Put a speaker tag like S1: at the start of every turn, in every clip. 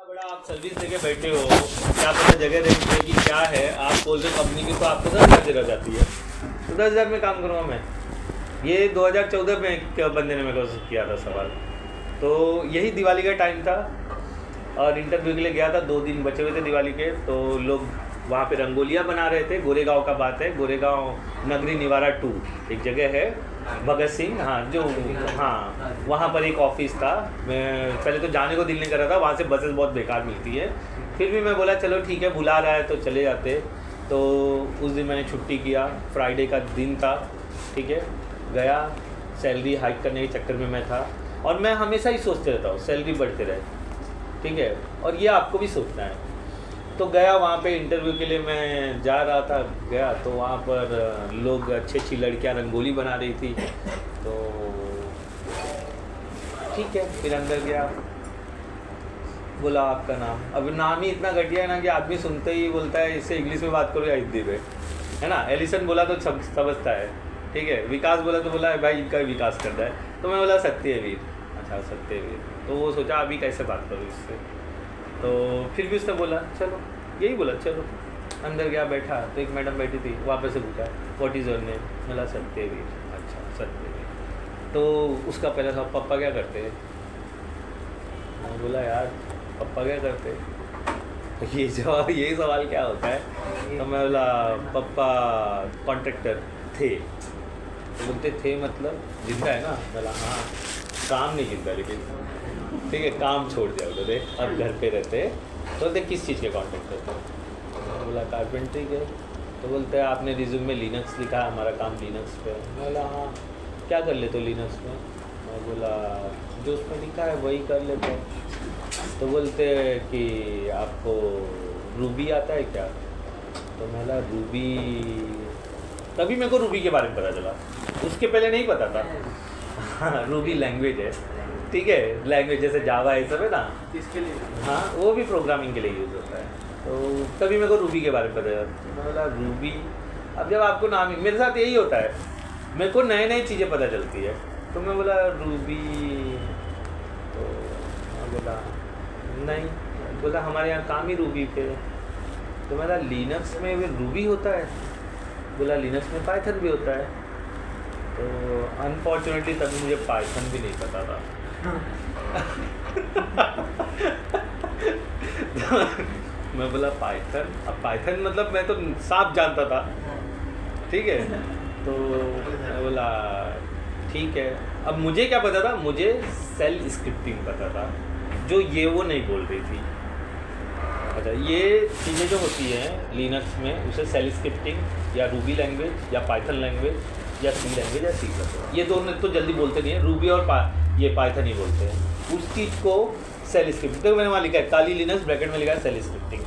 S1: बड़ा आप सर्विस देके बैठे हो, क्या पता जगह रेंट की क्या है, आप बोल रहे कंपनी की तो आपको 10,000 दे जाती है, तो 10,000 में काम करूँगा मैं। ये 2014 में एक बंदे ने मेरे को किया था सवाल। तो यही दिवाली का टाइम था और इंटरव्यू के लिए गया था, 2 दिन बचे हुए थे दिवाली के। तो लोग वहाँ पे रंगोलियाँ बना रहे थे। गोरेगांव का बात है, गोरेगांव नगरी निवारा 2 एक जगह है, भगत सिंह, हाँ जो, हाँ वहाँ पर एक ऑफिस था। मैं पहले तो जाने को दिल नहीं कर रहा था, वहाँ से बसेस बहुत बेकार मिलती है, फिर भी मैं बोला चलो ठीक है, बुला रहा है तो चले जाते। तो उस दिन मैंने छुट्टी किया, फ्राइडे का दिन था, ठीक है। गया, सैलरी हाइक करने के चक्कर में मैं था, और मैं हमेशा ही सोचते रहता हूँ सैलरी बढ़ते रहे, ठीक है, और ये आपको भी सोचना है। तो गया वहाँ पे इंटरव्यू के लिए, मैं जा रहा था, गया तो वहाँ पर लोग, अच्छी लड़कियाँ रंगोली बना रही थी। तो ठीक है, फिर अंदर गया, बोला आपका नाम। अब नाम ही इतना घटिया है ना कि आदमी सुनते ही बोलता है इससे इंग्लिश में बात करो या हिंदी में, है ना। एलिसन बोला तो समझता है, ठीक है। विकास बोला तो बोला भाई इनका विकास करता है। तो मैं बोला सत्यवीर। अच्छा सत्यवीर, तो वो सोचा अभी कैसे बात करूँ इससे, तो फिर भी उसने बोला चलो, यही बोला चलो। अंदर गया, बैठा तो एक मैडम बैठी थी, वापस से पूछा व्हाट इज़ योर नेम, बोला सत्यवीर। अच्छा सत्यवीर, तो उसका पहला था पापा क्या करते हैं। मैं बोला यार पापा क्या करते हैं, ये जवाब, यही सवाल क्या होता है। तो मैं बोला पापा कॉन्ट्रैक्टर थे। तो बोलते थे मतलब जिंदा है ना। बोला हाँ, काम नहीं जिंदा लेकिन, ठीक है, काम छोड़ दिया उन्होंने, अब घर पे रहते। तो बोलते किस चीज़ के कॉन्ट्रैक्टर थे। तो बोला कारपेंट्री के। तो बोलते हैं आपने रिज्यूम में लिनक्स लिखा है, हमारा काम लिनक्स पे है। मैं बोला हाँ, क्या कर लेते हो लिनक्स में। मैं बोला जो उसमें लिखा है वही कर लेते हैं। तो बोलते कि आपको रूबी आता है क्या। तो मैं बोला रूबी, तभी मेरे को रूबी के बारे में पता चला, उसके पहले नहीं पता था। हाँ रूबी लैंग्वेज है, ठीक है, लैंग्वेज जैसे जावा ये सब है ना,
S2: किसके लिए?
S1: हाँ वो भी प्रोग्रामिंग के लिए यूज़ होता है। तो तभी मेरे को रूबी के बारे में पता चला। मैं बोला रूबी, अब जब आपको नाम, मेरे साथ यही होता है, मेरे को नई नई चीज़ें पता चलती है। तो मैं बोला रूबी, तो मैं बोला नहीं, बोला हमारे यहाँ काम ही रूबी पे। तो मैं बोला लिनक्स में भी रूबी होता है। बोला लिनक्स में पाइथन भी होता है। तो अनफॉर्चुनेटली तभी मुझे पाइथन भी नहीं पता था। मैं बोला पाइथन, अब पाइथन मतलब मैं तो साफ जानता था, ठीक है। तो मैं बोला ठीक है, अब मुझे क्या पता था, मुझे सेल स्क्रिप्टिंग पता था, जो ये वो नहीं बोल रही थी। अच्छा ये चीज़ें जो होती हैं लिनक्स में, उसे सेल स्क्रिप्टिंग या रूबी लैंग्वेज या पाइथन लैंग्वेज या सी लैंग्वेज या सी प्लस, ये दोनों तो जल्दी बोलते नहीं है, रूबी और ये पाइथन ही बोलते हैं। उस चीज़ को सेल स्क्रिप्टिंग, तो मैंने वहाँ लिखा है काली लिनक्स ब्रैकेट में लिखा है सेल स्क्रिप्टिंग,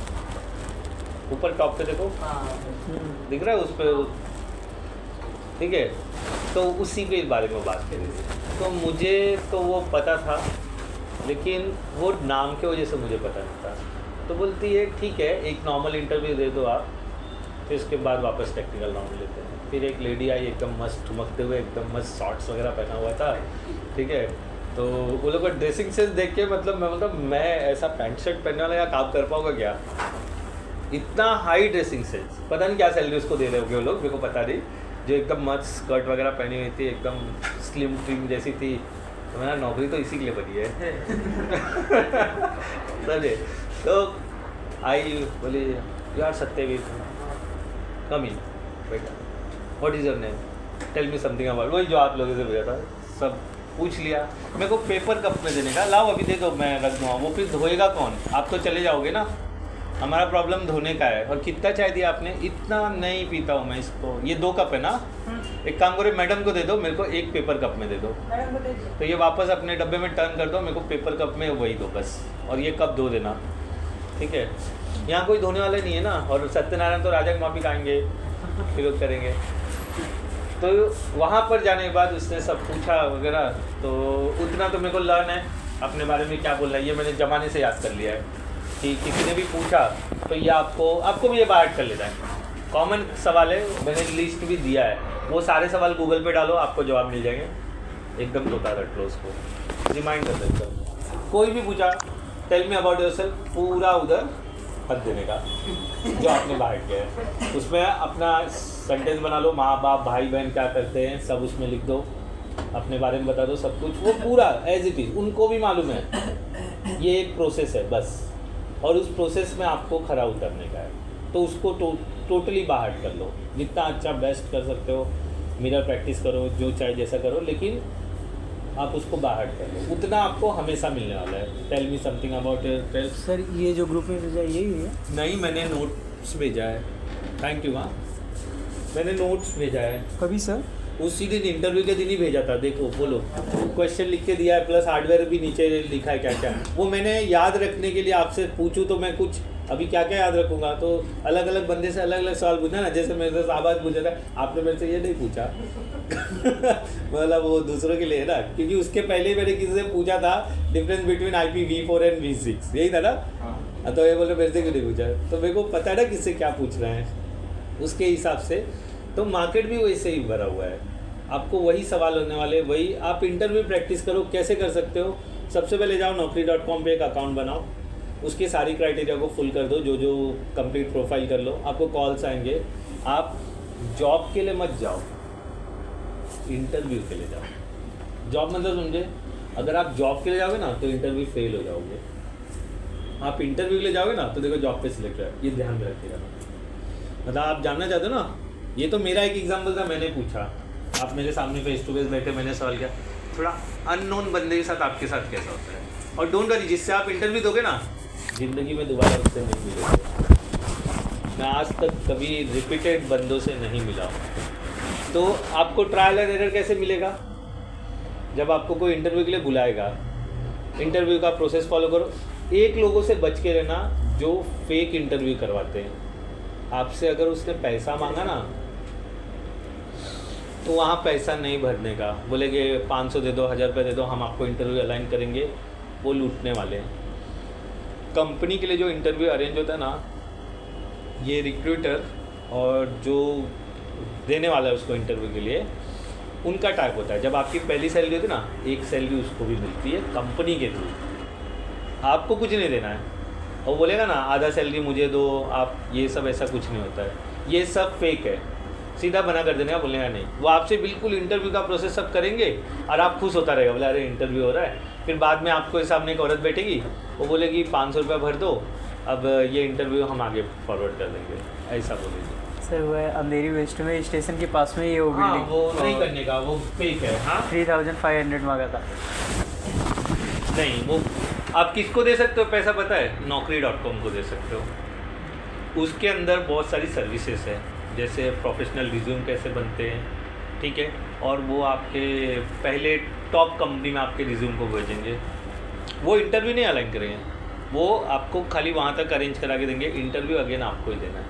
S1: ऊपर टॉप पे देखो दिख रहा है उस पर, ठीक है। तो उसी के बारे में बात करेंगे। तो मुझे तो वो पता था, लेकिन वो नाम के वजह से मुझे पता नहीं था। तो बोलती है ठीक है, एक नॉर्मल इंटरव्यू दे दो आप, फिर उसके बाद वापस टेक्निकल राउंड लेते हैं। फिर एक लेडी आई एकदम मस्त ठुमकते हुए, एकदम मस्त शॉर्ट्स वगैरह पहना हुआ था, ठीक है। तो वो लोग का ड्रेसिंग सेंस देख के मतलब मैं ऐसा पैंट शर्ट पहनने वाला या काम कर पाऊँगा क्या, इतना हाई ड्रेसिंग सेंस। पता नहीं क्या सैलरी उसको दे रहे होंगे वो लोग, मेरे को पता नहीं। जो एकदम मस्त स्कर्ट वगैरह पहनी हुई थी, एकदम स्लिम ट्रिम जैसी थी। तो मेरा नौकरी तो इसी के लिए बनी है। समझे। तो आई बोली यार सत्यवीर कम इन बेटा, what is your name, tell me something about, वही जो आप लोगों से भेजा था, सब पूछ लिया। मेरे को पेपर कप में देने का, लाओ अभी दे दो मैं रख दूँगा। वो फिर धोएगा कौन, आप तो चले जाओगे ना, हमारा प्रॉब्लम धोने का है। और कितना चाय दिया आपने, इतना नहीं पीता हूँ मैं इसको, ये 2 कप है ना, एक काम करो मैडम को दे दो, मेरे को एक पेपर कप में दे दो। तो ये वापस अपने डब्बे में टर्न कर दो, मेरे को पेपर कप में वही दो बस, और ये कप धो देना, ठीक है। यहाँ कोई धोने वाला नहीं है ना, और सत्यनारायण तो राजा की माफी खाएंगे, विरोध करेंगे। तो वहाँ पर जाने के बाद उसने सब पूछा वगैरह, तो उतना तो मेरे को लर्न है अपने बारे में क्या बोल रहा है, ये मैंने ज़माने से याद कर लिया है कि किसी ने भी पूछा तो ये आपको भी ये बाहर कर लेता है। कॉमन सवाल है, मैंने लिस्ट भी दिया है, वो सारे सवाल गूगल पे डालो, आपको जवाब मिल जाएंगे। एकदम तोता रट लो उसको, रिमाइंड कर देते। कोई भी पूछा टेल मी अबाउट योरसेल्फ, पूरा उधर हद देने का जो आपने बाहर किया है, उसमें अपना सेंटेंस बना लो, माँ बाप भाई बहन क्या करते हैं सब उसमें लिख दो, अपने बारे में बता दो सब कुछ, वो पूरा एज इट इज़, उनको भी मालूम है ये एक प्रोसेस है बस, और उस प्रोसेस में आपको खरा उतरने का है, तो उसको टोटली बाहर कर लो, जितना अच्छा बेस्ट कर सकते हो, मिरर प्रैक्टिस करो, जो चाहे जैसा करो, लेकिन आप उसको बाहर कर लो, उतना आपको हमेशा मिलने वाला है। Tell me something about yourself.
S2: Sir ये जो ग्रुप में भेजा यही है?
S1: नहीं, मैंने नोट्स भेजा है। Thank you. हाँ, मैंने नोट्स भेजा है।
S2: कभी सर?
S1: उसी दिन इंटरव्यू के दिन ही भेजा था। देखो, बोलो, क्वेश्चन लिख के दिया है, प्लस हार्डवेयर भी नीचे लिखा है क्या क्या। वो मैंने याद रखने के लिए आपसे पूछूं तो मैं कुछ अभी क्या क्या याद रखूंगा, तो अलग अलग बंदे से अलग अलग सवाल पूछना ना, जैसे मेरे से आवाज़ पूछा था, आपने मेरे से ये नहीं पूछा मतलब वो दूसरों के लिए है ना, क्योंकि उसके पहले मैंने किसी से पूछा था difference between IPv4 and V6, यही था ना। हाँ, तो ये बोले मेरे से क्यों नहीं पूछा, तो मेरे को पता है ना किससे क्या पूछ रहे हैं, उसके हिसाब से। तो मार्केट भी वैसे ही भरा हुआ है, आपको वही सवाल होने वाले, वही आप इंटरव्यू प्रैक्टिस करो। कैसे कर सकते हो? सबसे पहले जाओ naukri.com पे एक अकाउंट बनाओ, उसकी सारी क्राइटेरिया को फुल कर दो, जो जो कंप्लीट प्रोफाइल कर लो, आपको कॉल्स आएंगे। आप जॉब के लिए मत जाओ, इंटरव्यू के लिए जाओ। जॉब मतलब समझे, अगर आप जॉब के लिए जाओगे ना तो इंटरव्यू फेल हो जाओगे, आप इंटरव्यू के लिए जाओगे ना तो देखो जॉब पे सिलेक्ट है, ये ध्यान में रखिएगा। मतलब आप जानना चाहते हो ना, ये तो मेरा एक एग्जाम्पल था, मैंने पूछा, आप मेरे सामने फेस टू फेस बैठे, मैंने सवाल किया, थोड़ा अननोन बंदे के साथ आपके साथ कैसा होता है। और डोंट वरी, जिससे आप इंटरव्यू दोगे ना, ज़िंदगी में दोबारा उससे नहीं मिलोगे। मैं आज तक कभी रिपीटेड बंदों से नहीं मिला हूँ। तो आपको ट्रायल एंड एरर कैसे मिलेगा? जब आपको कोई इंटरव्यू के लिए बुलाएगा, इंटरव्यू का प्रोसेस फॉलो करो। एक लोगों से बच के रहना जो फेक इंटरव्यू करवाते हैं आपसे। अगर उसने पैसा मांगा ना तो वहाँ पैसा नहीं भरने का, बोलेंगे 500 दे दो, 1000 रुपये दे दो, हम आपको इंटरव्यू अलाइन करेंगे, वो लूटने वाले हैं। कंपनी के लिए जो इंटरव्यू अरेंज होता है ना, ये रिक्रूटर और जो देने वाला है उसको इंटरव्यू के लिए, उनका टाइप होता है। जब आपकी पहली सैलरी होती है ना, एक सैलरी उसको भी मिलती है कंपनी के थ्रू, आपको कुछ नहीं देना है। और बोलेगा ना आधा सैलरी मुझे दो आप, ये सब ऐसा कुछ नहीं होता है, ये सब फेक है, सीधा बना कर देने का, बोलने का नहीं। वो आपसे बिल्कुल इंटरव्यू का प्रोसेस सब करेंगे और आप खुश होता रहेगा, बोले अरे इंटरव्यू हो रहा है। फिर बाद में आपको सामने एक औरत बैठेगी, वो बोलेगी 500 रुपये भर दो, अब ये इंटरव्यू हम आगे फॉरवर्ड कर देंगे, ऐसा बोलेगी।
S2: सर वो है अंधेरी वेस्ट में स्टेशन के पास में ये वो
S1: हाँ,
S2: बिल्डिंग,
S1: वो नहीं करने का, वो फेक है। हाँ,
S2: 3500 मांगा था।
S1: नहीं, वो आप किसको दे सकते हो पैसा पता है? naukri.com को दे सकते हो। उसके अंदर बहुत सारी सर्विसेज है, जैसे प्रोफेशनल रिज्यूम कैसे बनते हैं, ठीक है, और वो आपके पहले टॉप कंपनी में आपके रिज्यूम को भेजेंगे। वो इंटरव्यू नहीं अलाइन करेंगे, वो आपको खाली वहाँ तक अरेंज करा के देंगे, इंटरव्यू अगेन आपको ही देना है।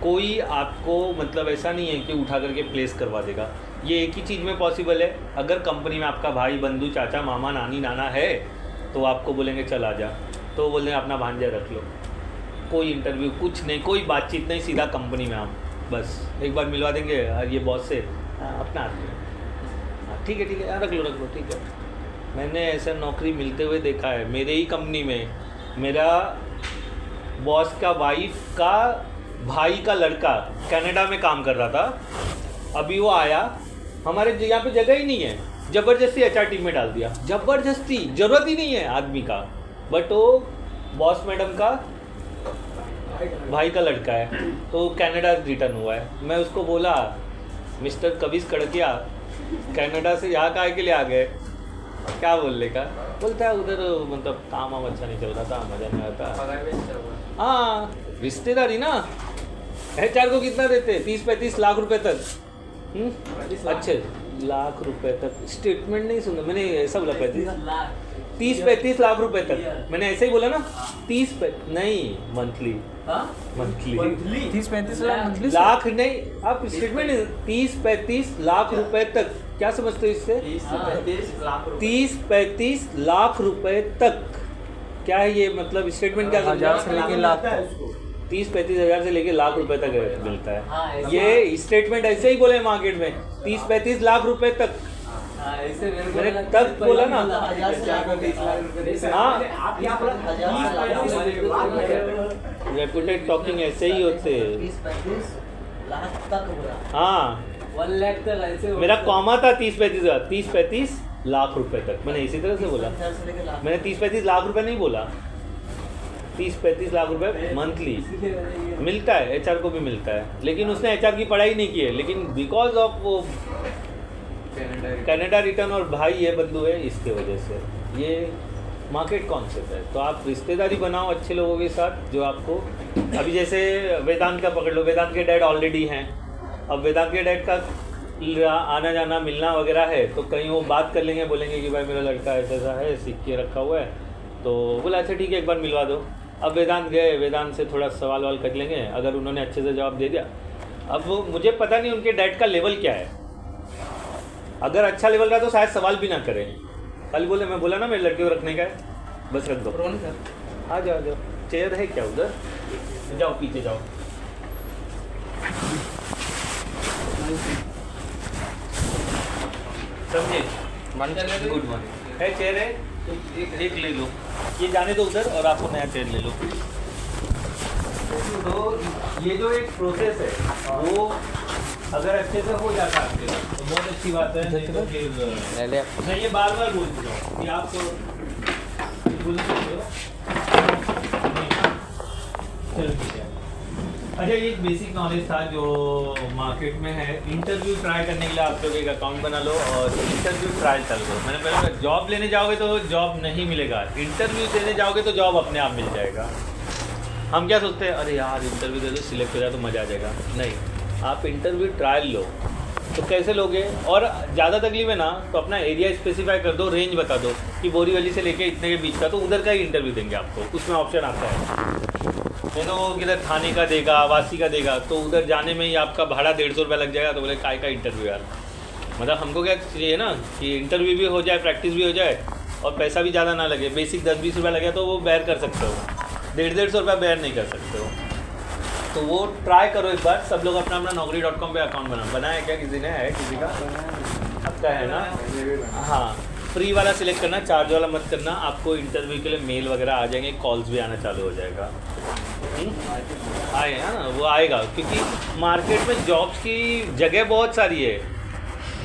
S1: कोई आपको मतलब ऐसा नहीं है कि उठा करके प्लेस करवा देगा। ये एक ही चीज़ में पॉसिबल है, अगर कंपनी में आपका भाई बंधु चाचा मामा नानी नाना है तो आपको बोलेंगे चल आ जा, तो बोलेंगे अपना भांजा रख लो। कोई इंटरव्यू कुछ नहीं, कोई बातचीत नहीं, सीधा कंपनी में आप बस एक बार मिलवा देंगे ये बॉस से, अपना आदमी, हाँ ठीक है रख लो ठीक है। मैंने ऐसा नौकरी मिलते हुए देखा है मेरे ही कंपनी में। मेरा बॉस का वाइफ का भाई का लड़का कनाडा में काम कर रहा था, अभी वो आया, हमारे यहाँ पे जगह ही नहीं है, ज़बरदस्ती HR टीम में डाल दिया, ज़बरदस्ती, ज़रूरत ही नहीं है आदमी का, बट वो बॉस मैडम का भाई का लड़का है, तो कनाडा रिटर्न हुआ है। मैं उसको बोला मिस्टर कबीस कड़किया, कनाडा से यहाँ काहे के लिए आ गए? क्या बोलने का? बोलता है उधर मतलब काम वाम अच्छा नहीं चल रहा था, मज़ा नहीं आता। हाँ, रिश्तेदारी ना, HR को कितना देते? 30-35 लाख रुपए तक। अच्छे लाख रुपए तक, स्टेटमेंट नहीं सुना मैंने, ऐसा बोला 30-35 लाख रुपए तक, मैंने ऐसे ही बोला ना, 30 नहीं monthly, monthly
S2: 30-35 lakh monthly,
S1: lakh नहीं, आप स्टेटमेंट 30-35 लाख रुपए तक, क्या समझते हो इससे? 30-35 लाख रुपए तक, क्या है ये मतलब स्टेटमेंट? क्या
S2: 1000 से लेके लाख,
S1: 30-35 हज़ार से लेके लाख रुपए तक मिलता है। ये स्टेटमेंट ऐसे ही बोले मार्केट में, 30-35 लाख रुपए तक।
S3: ऐसे मेरे को
S1: मैंने
S3: लगा
S1: तब
S3: कि
S1: बोला ना।
S3: 1000 से लाख 20 लाख रुपए दे सकते हैं।
S1: हाँ।
S3: आप क्या बोला 1000 से लाख
S1: रेपुटेड टॉकिंग ऐसे ही होते हैं।
S3: 30-35 लाख तक बोला।
S1: हाँ
S3: 1 लाख तक ऐसे
S1: मेरा कॉमा था 30-35 लाख रुपए तक, मैंने इसी तरह से बोला।
S3: 30,000 से लेकर लाख।
S1: मैंने 30-35 लाख रुपए नहीं बोला, 30-35 लाख रुपए मंथली मिलता है, एचआर को भी मिलता है। लेकिन उसने एचआर की पढ़ाई नहीं की है, लेकिन बिकॉज ऑफ वो कनाडा रिटर्न और भाई ये बंधु है, इसके वजह से ये मार्केट कॉन्सेप्ट है। तो आप रिश्तेदारी बनाओ अच्छे लोगों के साथ जो आपको, अभी जैसे वेदांत का पकड़ लो, वेदांत के डैड ऑलरेडी हैं। अब वेदांत के डैड का आना जाना मिलना वगैरह है, तो कहीं वो बात कर लेंगे, बोलेंगे कि भाई मेरा लड़का ऐसा ऐसा है, सीख के रखा हुआ है। तो बोला अच्छा ठीक है एक बार मिलवा दो। अब वेदांत गए, वेदांत से थोड़ा सवाल वाल कर लेंगे, अगर उन्होंने अच्छे से जवाब दे दिया। अब वो मुझे पता नहीं उनके डैड का लेवल क्या है, अगर अच्छा लेवल रहा तो शायद सवाल भी ना करें, कल बोले मैं बोला ना मेरे लड़के को रखने का है, बस रख दो। आ जाओ आ जाओ, चेयर है क्या उधर, जाओ पीछे जाओ। समझे? गुड मॉर्निंग है, चेयर है तो एक ले लो, ये जाने दो उधर और आपको नया चेयर ले लो। तो ये जो एक प्रोसेस है वो अगर अच्छे से हो जाता है आपके साथ तो बहुत अच्छी बात है। नहीं तो फिर मैं ये बार बार बोल रहा हूँ कि आप बोल सकते हो। चलो ठीक है। अच्छा ये एक बेसिक नॉलेज था जो मार्केट में है। इंटरव्यू ट्राई करने के लिए आप लोग एक अकाउंट बना लो और इंटरव्यू ट्रायल कर लो। मैंने पहले कहा जॉब लेने जाओगे तो जॉब नहीं मिलेगा, इंटरव्यू देने जाओगे तो जॉब अपने आप मिल जाएगा। हम क्या सोचते हैं, अरे यार इंटरव्यू दे दो सिलेक्ट हो जाए तो मज़ा आ जाएगा। नहीं, आप इंटरव्यू ट्रायल लो। तो कैसे लोगे, और ज़्यादा तकलीफ है ना तो अपना एरिया स्पेसिफाई कर दो, रेंज बता दो कि बोरीवली से लेके इतने के बीच का, तो उधर का ही इंटरव्यू देंगे आपको, उसमें ऑप्शन आता है। नहीं तो वो किधर थाने का देगा, वासी का देगा, तो उधर जाने में ही आपका भाड़ा 150 रुपये लग जाएगा। तो बोले काय का इंटरव्यू यार, मतलब हमको क्या चाहिए ना कि इंटरव्यू भी हो जाए, प्रैक्टिस भी हो जाए और पैसा भी ज़्यादा ना लगे। बेसिक 10-20 रुपये लगे तो वो बेयर कर सकते हो, 150-150 रुपये बेयर नहीं कर सकते हो। तो वो ट्राई करो एक बार। सब लोग अपना अपना naukri.com पे अकाउंट बनाया क्या किसी ने, है किसी का? आपका है ना? हाँ, फ्री वाला सिलेक्ट करना, चार्ज वाला मत करना। आपको इंटरव्यू के लिए मेल वगैरह आ जाएंगे, कॉल्स भी आना चालू हो जाएगा। आए है ना, वो आएगा क्योंकि मार्केट में जॉब्स की जगह बहुत सारी है,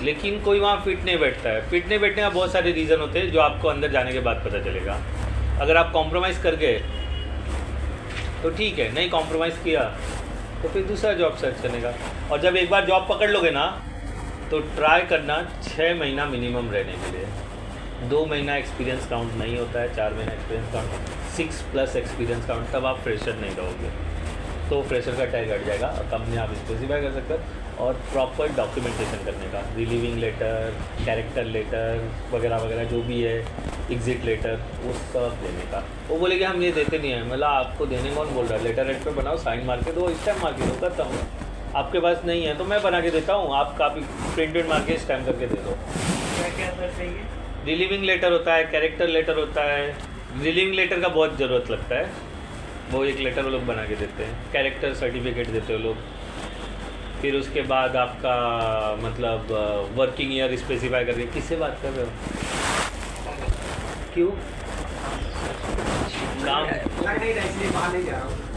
S1: लेकिन कोई वहाँ फिट नहीं बैठता है। फिट नहीं बैठने का बहुत सारे रीज़न होते हैं जो आपको अंदर जाने के बाद पता चलेगा। अगर आप कॉम्प्रोमाइज़ कर गए तो ठीक है, नहीं कॉम्प्रोमाइज़ किया तो फिर दूसरा जॉब सर्च करने का। और जब एक बार जॉब पकड़ लोगे ना तो ट्राई करना 6 महीना मिनिमम रहने के लिए। 2 महीना एक्सपीरियंस काउंट नहीं होता है, 4 महीना एक्सपीरियंस काउंट, 6+ एक्सपीरियंस काउंट, तब आप फ्रेशर नहीं रहोगे। तो फ्रेशर का टैग हट जाएगा और कंपनी आप स्पेसिफाई कर सकते हो। और प्रॉपर डॉक्यूमेंटेशन करने का, रिलीविंग लेटर, कैरेक्टर लेटर वगैरह वगैरह जो भी है, एग्जिट लेटर, वो सब देने का। वो बोलेंगे हम ये देते नहीं हैं, मतलब आपको देने कौन बोल रहा है? लेटर हेड पे बनाओ, साइन मार के दो, स्टैम्प मार के दो, करता हूँ। आपके पास नहीं है तो मैं बना के देता हूँ, आप काफ़ी प्रिंटेड मार के स्टैम्प करके दे दो।
S2: क्या क्या चाहिए?
S1: रिलीविंग लेटर होता है, कैरेक्टर लेटर होता है। रिलीविंग लेटर का बहुत ज़रूरत लगता है, वो एक लेटर वो लोग बना के देते हैं। कैरेक्टर सर्टिफिकेट देते हो लोग। फिर उसके बाद आपका मतलब वर्किंग ईयर स्पेसिफाई करके। किससे बात कर रहे हो? क्यों काम?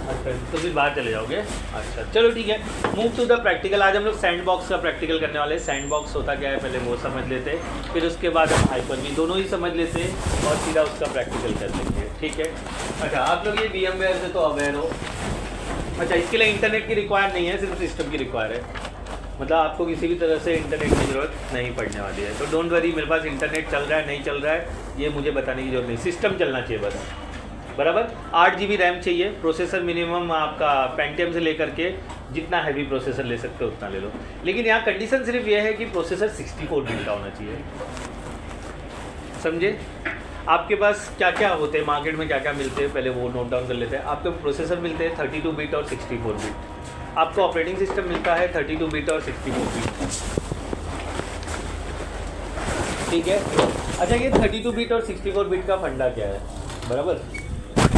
S1: अच्छा तो फिर बाहर चले जाओगे। अच्छा चलो ठीक है, मूव टू द प्रैक्टिकल। आज हम लोग सैंड बॉक्स का प्रैक्टिकल करने वाले हैं। सैंड बॉक्स होता क्या है पहले वो समझ लेते हैं, फिर उसके बाद हम हाइपर-वी दोनों ही समझ लेते हैं और सीधा उसका प्रैक्टिकल कर लेंगे, ठीक है। अच्छा आप लोग ये VMware से तो अवेयर हो। अच्छा इसके लिए इंटरनेट की रिक्वायर नहीं है, सिर्फ सिस्टम की रिक्वायर है। मतलब आपको किसी भी तरह से इंटरनेट की ज़रूरत नहीं पड़ने वाली है। तो डोंट वरी, मेरे पास इंटरनेट चल रहा है नहीं चल रहा है ये मुझे बताने की जरूरत नहीं, सिस्टम चलना चाहिए बस। बराबर 8 GB रैम चाहिए। प्रोसेसर मिनिमम आपका पेंटियम से लेकर के जितना हैवी प्रोसेसर ले सकते हो उतना ले लो। लेकिन यहाँ कंडीशन सिर्फ ये है कि प्रोसेसर 64 बिट का होना चाहिए। समझे? आपके पास क्या क्या होते हैं मार्केट में, क्या क्या मिलते हैं, पहले वो नोट डाउन कर लेते हैं। आपके प्रोसेसर मिलते हैं 32 बिट और 64 बिट। आपको ऑपरेटिंग सिस्टम मिलता है 32 बिट और 64 बिट, ठीक है। अच्छा ये 32 बिट और 64 बिट का फंडा क्या है? बराबर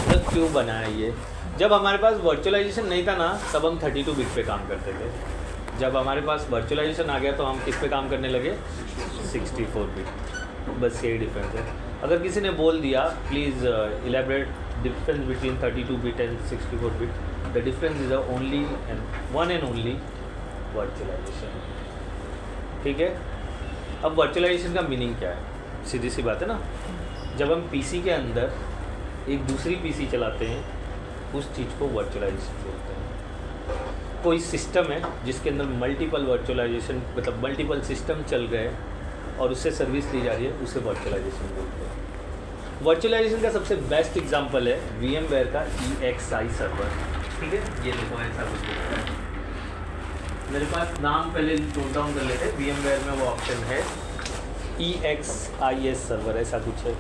S1: तो क्यों बना है ये? जब हमारे पास वर्चुअलाइजेशन नहीं था ना तब हम 32 बिट पे काम करते थे। जब हमारे पास वर्चुअलाइजेशन आ गया तो हम किस पे काम करने लगे, 64 बिट। बस यही डिफरेंस है। अगर किसी ने बोल दिया please elaborate difference between 32 bit and 64 bit, the difference is only one and only virtualization. ठीक है। अब वर्चुअलाइजेशन का मीनिंग क्या है? सीधी सी बात है ना, जब हम पीसी के अंदर एक दूसरी पीसी चलाते हैं उस चीज़ को वर्चुअलाइजेशन बोलते हैं। कोई सिस्टम है जिसके अंदर मल्टीपल वर्चुअलाइजेशन मतलब मल्टीपल सिस्टम चल रहे हैं और उससे सर्विस ली जा रही है, उसे वर्चुअलाइजेशन बोलते हैं। वर्चुअलाइजेशन का सबसे बेस्ट एग्जांपल है VMware का EXI सर्वर। ठीक है, ये देखो ऐसा कुछ दिख रहा है। मेरे पास नाम पहले नोट डाउन कर लेते हैं। VMware में वो ऑप्शन है EXIS सर्वर, ऐसा कुछ है।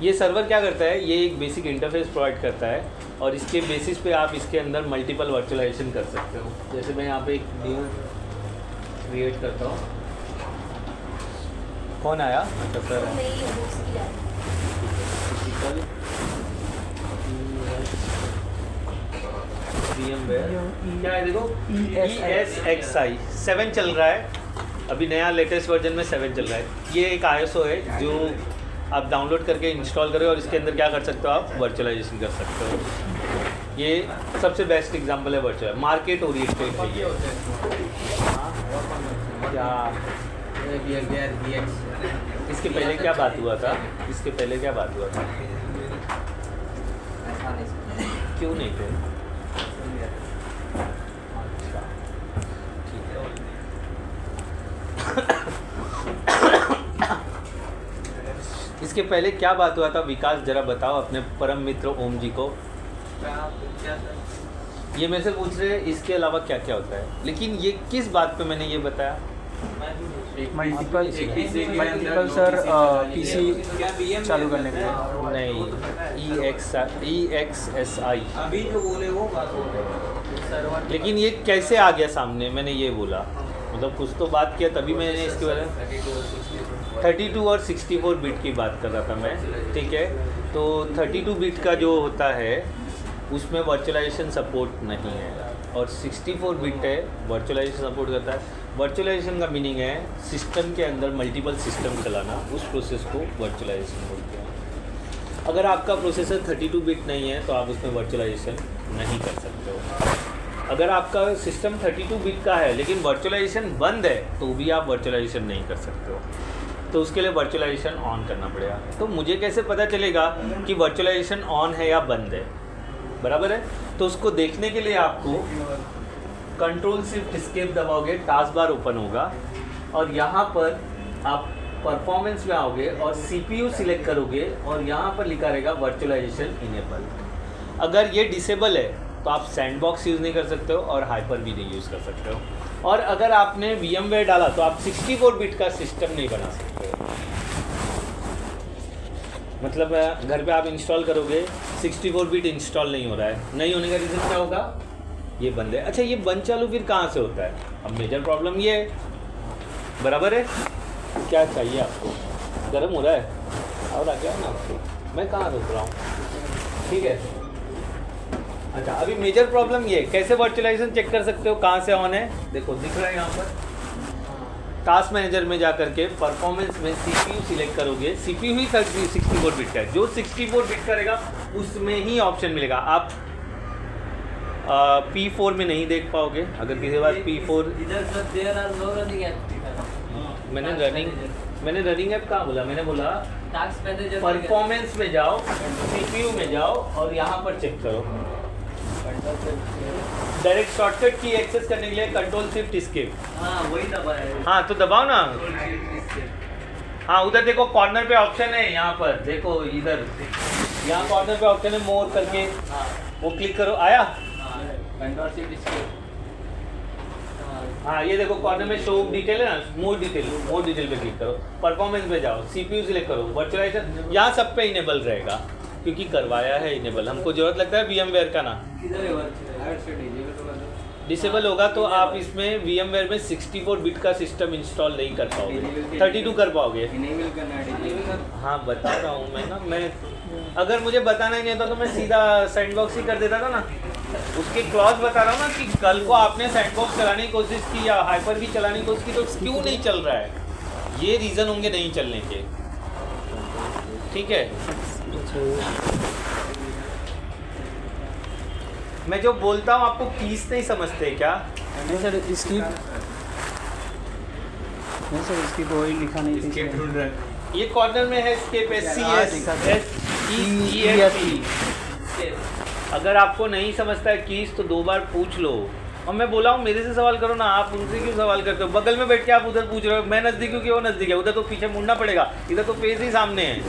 S1: ये सर्वर क्या करता है, ये एक बेसिक इंटरफेस प्रोवाइड करता है और इसके बेसिस पे आप इसके अंदर मल्टीपल वर्चुअलाइजेशन कर सकते हो। जैसे मैं यहाँ पे एक न्यू क्रिएट करता हूँ। कौन आया? अच्छा सर, VMware क्या है, देखो ESXi 7 चल रहा है अभी, नया लेटेस्ट वर्जन में 7 चल रहा है। ये एक ISO है जो आप डाउनलोड करके इंस्टॉल करें और इसके अंदर क्या कर सकते हो, आप वर्चुअलाइजेशन कर सकते हो। ये सबसे बेस्ट एग्जांपल है वर्चुअल, मार्केट ओरिएंटेड है ये। क्या इसके पहले क्या बात हुआ था, इसके पहले क्या बात हुआ था, क्यों नहीं थे? अच्छा ठीक है। इसके पहले क्या बात हुआ था विकास, जरा बताओ अपने परम मित्र ओम जी को। ये मेरे से पूछ रहे हैं इसके अलावा क्या क्या होता है, लेकिन ये किस बात पे मैंने ये बताया?
S2: मल्टीपल सर पीसी चालू करने के लिए
S1: नहीं, EXSI
S3: अभी जो बोले वो बात हो रही।
S1: लेकिन ये कैसे आ गया सामने, मैंने ये बोला, मतलब कुछ तो बात किया तभी मैंने इसके बारे में 32 और 64 बिट की बात कर रहा था मैं। ठीक है, तो 32 बिट का जो होता है उसमें वर्चुअलाइजेशन सपोर्ट नहीं है और 64 बिट है वर्चुअलाइजेशन सपोर्ट करता है। वर्चुअलाइजेशन का मीनिंग है सिस्टम के अंदर मल्टीपल सिस्टम चलाना, उस प्रोसेस को वर्चुअलाइजेशन बोलते हैं। अगर आपका प्रोसेसर 32 बिट नहीं है तो आप उसमें वर्चुअलाइजेशन नहीं कर सकते हो। अगर आपका सिस्टम 32 बिट का है लेकिन वर्चुअलाइजेशन बंद है तो भी आप वर्चुअलाइजेशन नहीं कर सकते हो, तो उसके लिए वर्चुअलाइजेशन ऑन करना पड़ेगा। तो मुझे कैसे पता चलेगा कि वर्चुअलाइजेशन ऑन है या बंद है, बराबर है? तो उसको देखने के लिए आपको कंट्रोल शिफ्ट एस्केप दबाओगे, टास्क बार ओपन होगा और यहाँ पर आप परफॉर्मेंस में आओगे और CPU सिलेक्ट करोगे और यहाँ पर लिखा रहेगा वर्चुअलाइजेशन इनेबल। अगर ये डिसेबल है तो आप सैंडबॉक्स यूज़ नहीं कर सकते हो और हाइपर भी नहीं यूज़ कर सकते हो। और अगर आपने VMware डाला तो आप 64 बिट का सिस्टम नहीं बना सकते हो। मतलब घर पे आप इंस्टॉल करोगे 64 बिट इंस्टॉल नहीं हो रहा है, नहीं होने का रीज़न क्या होगा, ये बंद है। अच्छा, ये बंद चालू फिर कहाँ से होता है? अब मेजर प्रॉब्लम ये है, बराबर है? क्या चाहिए आपको? गर्म हो रहा है और आ गया ना आपको, मैं कहाँ रुक रहा हूँ? ठीक है। अच्छा, अभी मेजर प्रॉब्लम ये, कैसे वर्चुअलाइजेशन चेक कर सकते हो कहाँ से ऑन है? देखो दिख रहा है यहाँ पर, टास्क मैनेजर में जा करके परफॉर्मेंस में CPU सिलेक्ट करोगे। CPU ही 64 बिट का है, जो 64 बिट करेगा उसमें ही ऑप्शन मिलेगा। आप P4 में नहीं देख पाओगे। अगर किसी के पास P4,
S3: इधर sir there are no running app.
S1: मैंने रनिंग ऐप कहाँ बोला? मैंने बोला
S3: टास्क मैनेजर
S1: परफॉर्मेंस में जाओ, CPU में जाओ और यहाँ पर चेक करो। डायरेक्ट शॉर्टकट की एक्सेस करने के लिए कंट्रोल शिफ्ट एस्केप।
S3: हाँ वही दबाया है।
S1: हाँ तो दबाओ ना। हाँ उधर देखो कॉर्नर पे ऑप्शन है, यहाँ पर देखो इधर, यहाँ कॉर्नर पे ऑप्शन है मोर करके, वो क्लिक करो। आया?
S3: Control shift escape.
S1: हाँ ये देखो कॉर्नर में शो डिटेल है ना, मोर डिटेल पे क्लिक करो, परफॉर्मेंस पे जाओ, CPU सिलेक्ट करो, वर्चुअलाइजेशन यहाँ सब पे इनेबल रहेगा क्योंकि करवाया है इनेबल। हमको जरूरत लगता है VMware का ना।
S3: किधर है वर्चुअल?
S1: डिसेबल होगा तो आप इसमें VMware में 64 बिट का सिस्टम इंस्टॉल नहीं कर पाओगे, 32 कर पाओगे।
S3: इनेबल करना है।
S1: हाँ बता रहा हूँ मैं ना, मैं अगर मुझे बताना ही नहीं था तो मैं सीधा सैंडबॉक्स ही कर देता था ना। उसके क्लॉज बता रहा हूँ ना कि कल को आपने सैंडबॉक्स चलाने की कोशिश की या हाइपर भी चलाने की कोशिश की तो क्यों नहीं चल रहा है, ये रीज़न होंगे नहीं चलने के, ठीक है। मैं जो बोलता हूँ आपको कीज नहीं समझते क्या?
S2: नहीं सर इसकी कोई लिखा नहीं थी
S1: Escape
S2: इसमें।
S1: ढूंढ रहा है। ये कॉर्नर में है escape, अगर आपको नहीं समझता है कीज तो 2 बार पूछ लो। और मैं बोला हूँ मेरे से सवाल करो ना, आप उनसे क्यों सवाल करते हो? बगल में बैठ के आप उधर पूछ रहे हो, मैं नज़दीक हूँ कि वो नज़दीक है, उधर तो पीछे मुड़ना पड़ेगा, इधर तो फेस ही सामने है।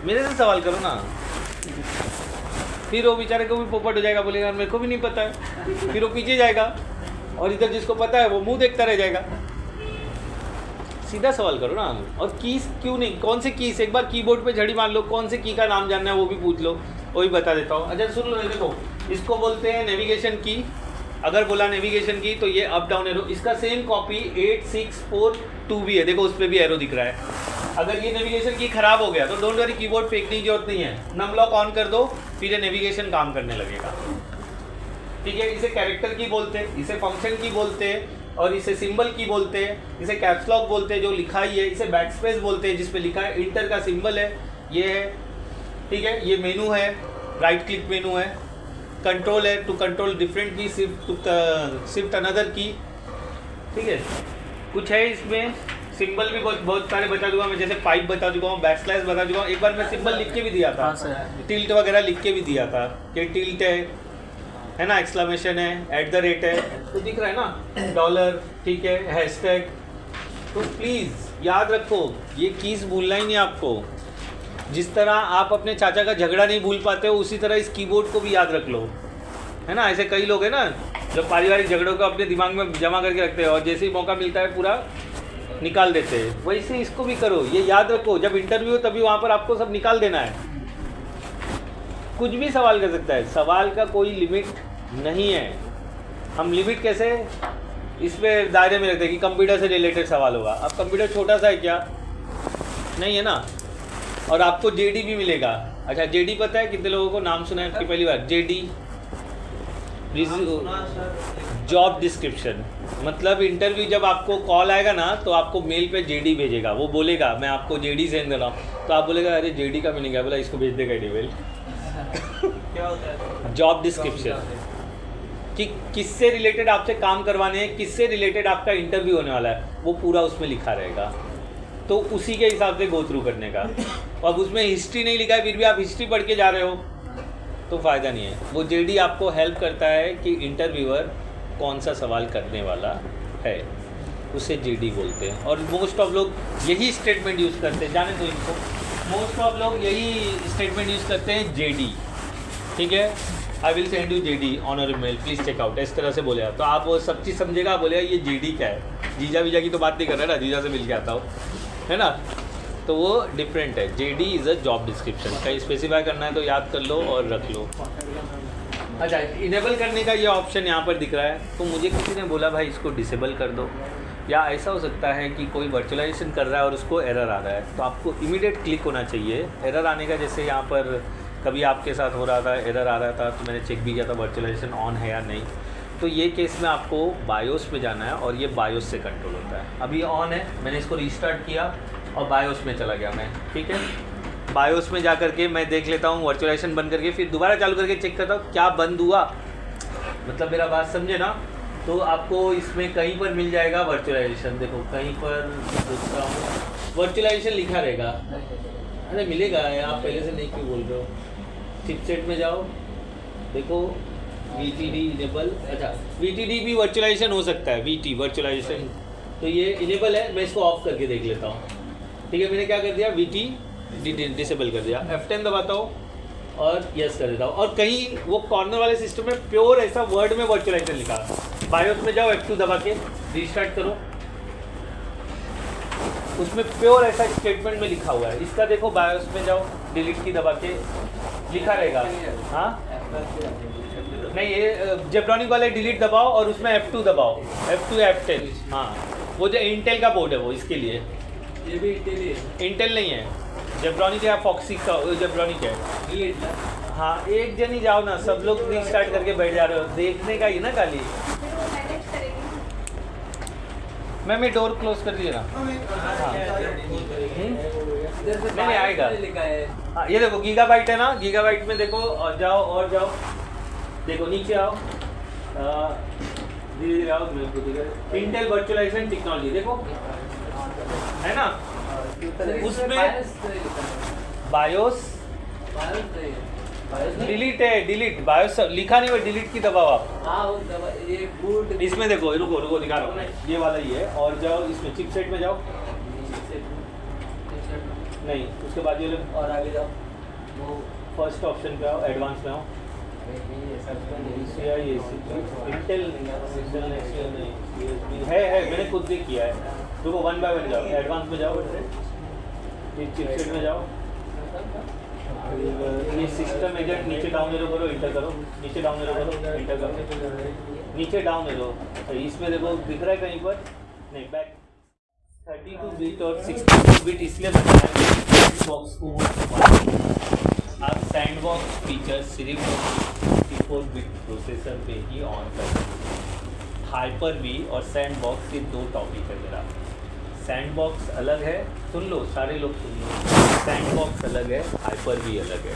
S1: मेरे से सवाल करो ना। फिर वो बेचारे को भी पोपट हो जाएगा, बोलेगा मेरे को भी नहीं पता है, फिर वो पीछे जाएगा और इधर जिसको पता है वो मुंह देखता रह जाएगा। सीधा सवाल करो ना। और कीज क्यों नहीं, कौन से कीज, एक बार कीबोर्ड पे झड़ी मार लो, कौन से की का नाम जानना है वो भी पूछ लो, वो भी बता देता हूँ। अच्छा सुन लो, देखो इसको बोलते हैं नेविगेशन की। अगर बोला नेविगेशन की तो ये अप डाउन एरो, इसका सेम कॉपी 8642 भी है, देखो उस पर भी एरो दिख रहा है। अगर ये नेविगेशन की खराब हो गया तो डोंट वरी, कीबोर्ड फेंकने की जरूरत नहीं है, नम लॉक ऑन कर दो, फिर ये नेविगेशन काम करने लगेगा, ठीक है। इसे कैरेक्टर की बोलते हैं, इसे फंक्शन की बोलते हैं, और इसे सिंबल की बोलते हैं, इसे कैप्स लॉक बोलते हैं जो लिखा ही है, इसे बैकस्पेस बोलते हैं जिसपे लिखा है, इंटर का सिंबल है, ये है, ठीक है। ये मेनू है, राइट क्लिक मेनू है, कंट्रोल है टू कंट्रोल डिफरेंट की, शिफ्ट अनदर की, ठीक है। कुछ है इसमें सिंबल भी बहुत सारे बता दूंगा मैं, जैसे पाइप बता चुका हूँ, बैकस्लैश बता चुका हूँ, एक बार मैं सिंबल लिख के भी दिया था।
S2: हाँ सर।
S1: टिल्ट वगैरह लिख के भी दिया था कि टिल्ट है ना, एक्सक्लेमेशन है, @ है, तो दिख रहा है ना, डॉलर, ठीक है, हैशटैग। तो प्लीज़ याद रखो, ये कीज़ भूलना ही नहीं आपको। जिस तरह आप अपने चाचा का झगड़ा नहीं भूल पाते हो, उसी तरह इस कीबोर्ड को भी याद रख लो, है ना। ऐसे कई लोग हैं ना जो पारिवारिक झगड़ों को अपने दिमाग में जमा करके रखते हैं और जैसे ही मौका मिलता है पूरा निकाल देते हैं, वैसे इसको भी करो। ये याद रखो, जब इंटरव्यू हो तभी वहाँ पर आपको सब निकाल देना है। कुछ भी सवाल कर सकता है, सवाल का कोई लिमिट नहीं है। हम लिमिट कैसे इस पर दायरे में रखते हैं कि कंप्यूटर से रिलेटेड सवाल होगा। अब कंप्यूटर छोटा सा है क्या? नहीं है ना। और आपको JD भी मिलेगा। अच्छा JD पता है कितने लोगों को नाम सुना है पहली बार? JD जॉब डिस्क्रिप्शन, मतलब इंटरव्यू जब आपको कॉल आएगा ना तो आपको मेल पे JD भेजेगा, वो बोलेगा मैं आपको JD सेंड कर रहा हूँ, तो आप बोलेगा अरे JD का मीनिंग है, बोला इसको भेज देगा ईमेल।
S3: क्या होता है?
S1: जॉब डिस्क्रिप्शन कि किससे रिलेटेड आपसे काम करवाने हैं, किससे रिलेटेड आपका इंटरव्यू होने वाला है, वो पूरा उसमें लिखा रहेगा। तो उसी के हिसाब से गो थ्रू करने का। अब उसमें हिस्ट्री नहीं लिखा है फिर भी आप हिस्ट्री पढ़ के जा रहे हो तो फ़ायदा नहीं है। वो JD आपको हेल्प करता है कि इंटरव्यूअर कौन सा सवाल करने वाला है, उसे JD बोलते हैं। और मोस्ट ऑफ लोग यही स्टेटमेंट यूज़ करते हैं, जाने दो इनको, मोस्ट ऑफ लोग यही स्टेटमेंट यूज़ करते हैं JD, ठीक है। I will send you JD on your email, please check out, इस तरह से बोलेगा तो आप वो सब चीज़ समझेगा। बोलेगा ये JD क्या है, जीजा वीजा की तो बात नहीं कर रहा है ना, जीजा से मिल के आता हो, है ना। तो वो डिफरेंट है। JD is a job description. कहीं स्पेसिफाई करना है तो याद कर लो और रख लो। अच्छा, इनेबल करने का ये ऑप्शन यहाँ पर दिख रहा है, तो मुझे किसी ने बोला भाई इसको डिसेबल कर दो, या ऐसा हो सकता है कि कोई वर्चुअलाइजेशन कर रहा है और उसको एरर आ रहा है, तो आपको इमीडिएट क्लिक होना चाहिए। एरर आने का जैसे यहाँ पर कभी आपके साथ हो रहा था, एरर आ रहा था तो मैंने चेक भी किया था वर्चुअलाइजेशन ऑन है या नहीं। तो ये केस में आपको बायोस पे जाना है और ये बायोस से कंट्रोल होता है। अभी ऑन है, मैंने इसको रीस्टार्ट किया और बायोस में चला गया मैं, ठीक है। बायोस में जा करके मैं देख लेता हूँ वर्चुअलाइजेशन बंद करके, फिर दोबारा चालू करके चेक करता हूँ क्या बंद हुआ, मतलब मेरा बात समझे ना। तो आपको इसमें कहीं पर मिल जाएगा वर्चुअलाइजेशन, देखो कहीं पर देखता हूँ वर्चुअलाइजेशन लिखा रहेगा। अरे मिलेगा, आप पहले से नहीं क्यों बोल रहे हो। चिपसेट में जाओ, देखो VTD इनेबल। अच्छा, VTD भी वर्चुअलाइजेशन हो सकता है, VT वर्चुअलाइजेशन, तो ये इनेबल है। मैं इसको ऑफ करके देख लेता हूँ, ठीक है। मैंने क्या कर दिया, VT डिसेबल कर दिया। F10 दबाता हूँ और यस कर देता हूँ। और कहीं वो कॉर्नर वाले सिस्टम में प्योर ऐसा वर्ड में वर्चुअलाइजेशन लिखा, बायोस में जाओ, F2 दबा के रीस्टार्ट करो, उसमें प्योर ऐसा स्टेटमेंट में लिखा हुआ है। इसका देखो बायोस में जाओ, डिलीट की दबा के लिखा रहेगा। हाँ नहीं ये जेब्रॉनिक वाले डिलीट दबाओ और उसमें F2 दबाओ, F2 या F10। हाँ वो जो इंटेल का बोर्ड है वो इसके लिए।
S3: ये भी इंटेल ही है।
S1: इंटेल नहीं है, जेब्रॉनिक या फॉक्सी का जेब्रॉनिक है।
S3: डिलीट ना।
S1: हाँ एक जन ही जाओ ना, सब लोग रीस्टार्ट करके बैठ जा रहे हो, देखने का ही ना खाली। मैं डोर क्लोज कर दिए ना। हाँ नहीं आएगा।
S3: लिखा है।
S1: हाँ ये देखो गीगाबाइट है ना, गीगाबाइट में देखो और जाओ और जाओ, देखो नीचे आओ, धीरे धीरे आओ, इंटेल वर्चुअलाइजेशन टेक्नोलॉजी देखो है ना, उसमें बायोस डिलीट है, डिलीट बायोस लिखा नहीं हुआ, डिलीट की दबाओ आप।
S3: हाँ वो दबा ये बूट।
S1: इसमें देखो, रुको रुको दिखा रहा हूँ, ये वाला ही है। और जाओ इसमें चिपसेट में जाओ, नहीं उसके बाद ये लोग
S3: और आगे जाओ, वो
S1: फर्स्ट ऑप्शन पे आओ, एडवांस में आओ, इंटेल है मैंने खुद भी किया है। रुको 1 बाय 1 जाओ, एडवांस में जाओ, ये चिपसेट में जाओ, ये सिस्टम एजेंट नीचे डाउन एरो करो, इंटर करो, नीचे डाउन एरो करो, इंटर करो, नीचे डाउन एरो। इसमें देखो दिख रहा है कहीं पर, नहीं बैक 32 बिट और 64 बिट इसलिए बताया सैंडबॉक्स को। आप सैंडबॉक्स फीचर सिर्फ 64 बिट प्रोसेसर पे ही ऑन कर सकते हैं। हाइपर वी और सैंडबॉक्स ये 2 टॉपिक है मेरा। सैंडबॉक्स अलग है, सुन लो सारे लोग सुन लो, सैंडबॉक्स अलग है, हाइपर वी अलग है,